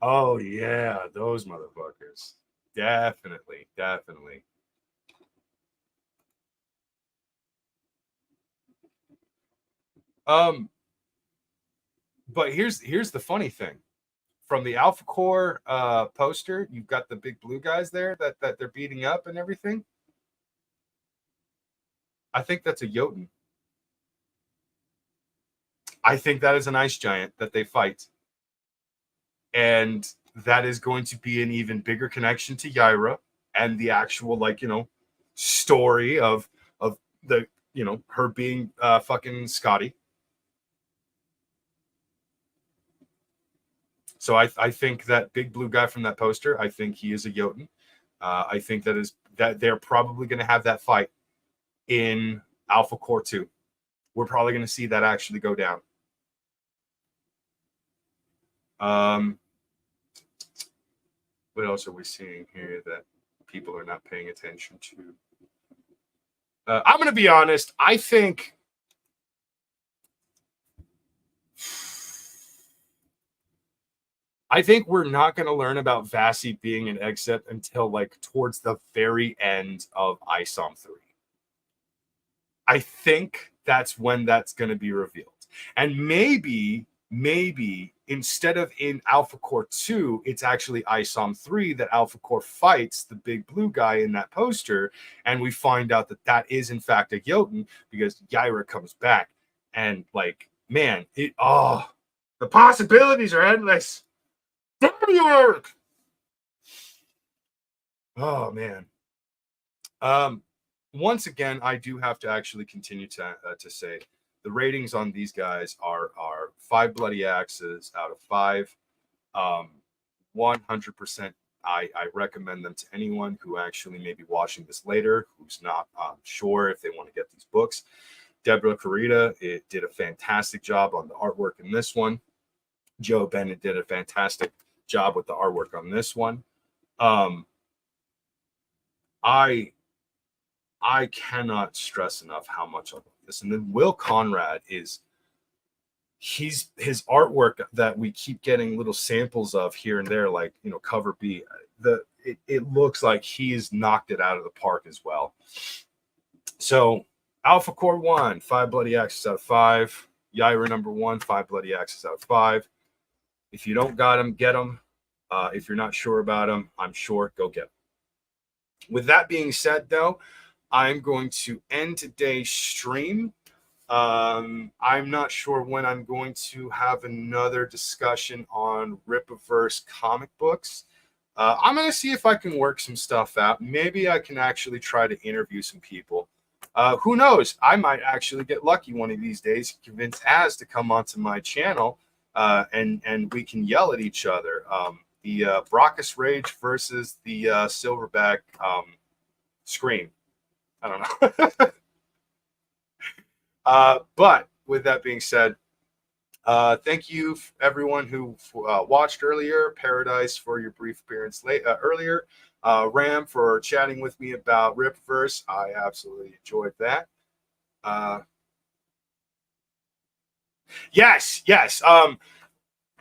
Oh, yeah, those motherfuckers. Definitely, definitely. But here's the funny thing. From the Alphacore poster, you've got the big blue guys there that they're beating up and everything. I think that's a Jotun. I think that is an ice giant that they fight. And that is going to be an even bigger connection to Yaira and the actual, like, story of the, her being fucking Scotty. So I think that big blue guy from that poster, I think he is a Jotun. I think that they're probably going to have that fight in Alphacore 2. We're probably going to see that actually go down. What else are we seeing here that people are not paying attention to? I'm going to be honest. I think I think we're not going to learn about Vasi being an exit until like towards the very end of ISOM 3. I think that's when that's going to be revealed. And maybe instead of in Alphacore 2, it's actually ISOM 3 that Alphacore fights the big blue guy in that poster. And we find out that that is, in fact, a Jotun because Yaira comes back. And, like, man, the possibilities are endless. Damn you, Eric! Oh, man. Once again, I do have to actually continue to say the ratings on these guys are 5 bloody axes out of 5. 100%. I recommend them to anyone who actually may be watching this later, who's not sure if they want to get these books. Deborah Carita did a fantastic job on the artwork in this one. Joe Bennett did a fantastic job with the artwork on this one. I cannot stress enough how much I love this. And then Will Conrad his artwork that we keep getting little samples of here and there, like, you know, cover B, it looks like he's knocked it out of the park as well. So Alphacore 1, 5 bloody axes out of 5. Yaira number 1, 5 bloody axes out of 5. If you don't got them, get them. If you're not sure about them, I'm sure, go get them. With that being said, though, I'm going to end today's stream. I'm not sure when I'm going to have another discussion on Rippaverse comic books. I'm going to see if I can work some stuff out. Maybe I can actually try to interview some people. Who knows? I might actually get lucky one of these days, convince Az to come onto my channel, and we can yell at each other. The Brockus Rage versus the Silverback Scream. I don't know. But with that being said, thank you everyone who watched earlier. Paradise for your brief appearance earlier. Ram for chatting with me about Ripverse. I absolutely enjoyed that. Yes.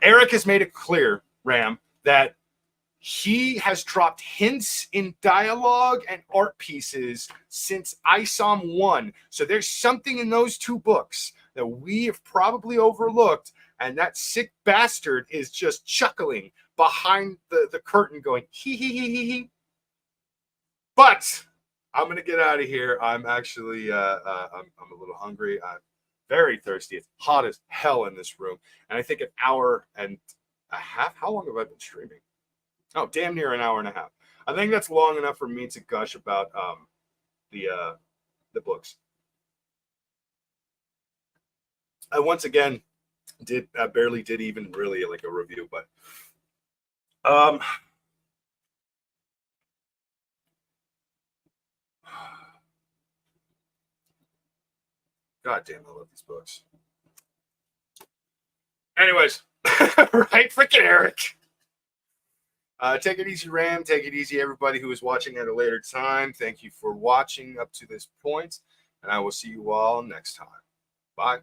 Eric has made it clear, Ram, that he has dropped hints in dialogue and art pieces since ISOM 1. So there's something in those 2 books that we have probably overlooked, and that sick bastard is just chuckling behind the curtain going, hee hee hee hee hee. But I'm going to get out of here. I'm actually, I'm a little hungry. I'm very thirsty. It's hot as hell in this room. And I think an hour and a half. How long have I been streaming? Oh, damn near an hour and a half. I think that's long enough for me to gush about the books. I once again barely did even really like a review, but God damn, I love these books. Anyways, right, freaking Eric. Take it easy, Ram. Take it easy, everybody who is watching at a later time. Thank you for watching up to this point, and I will see you all next time. Bye.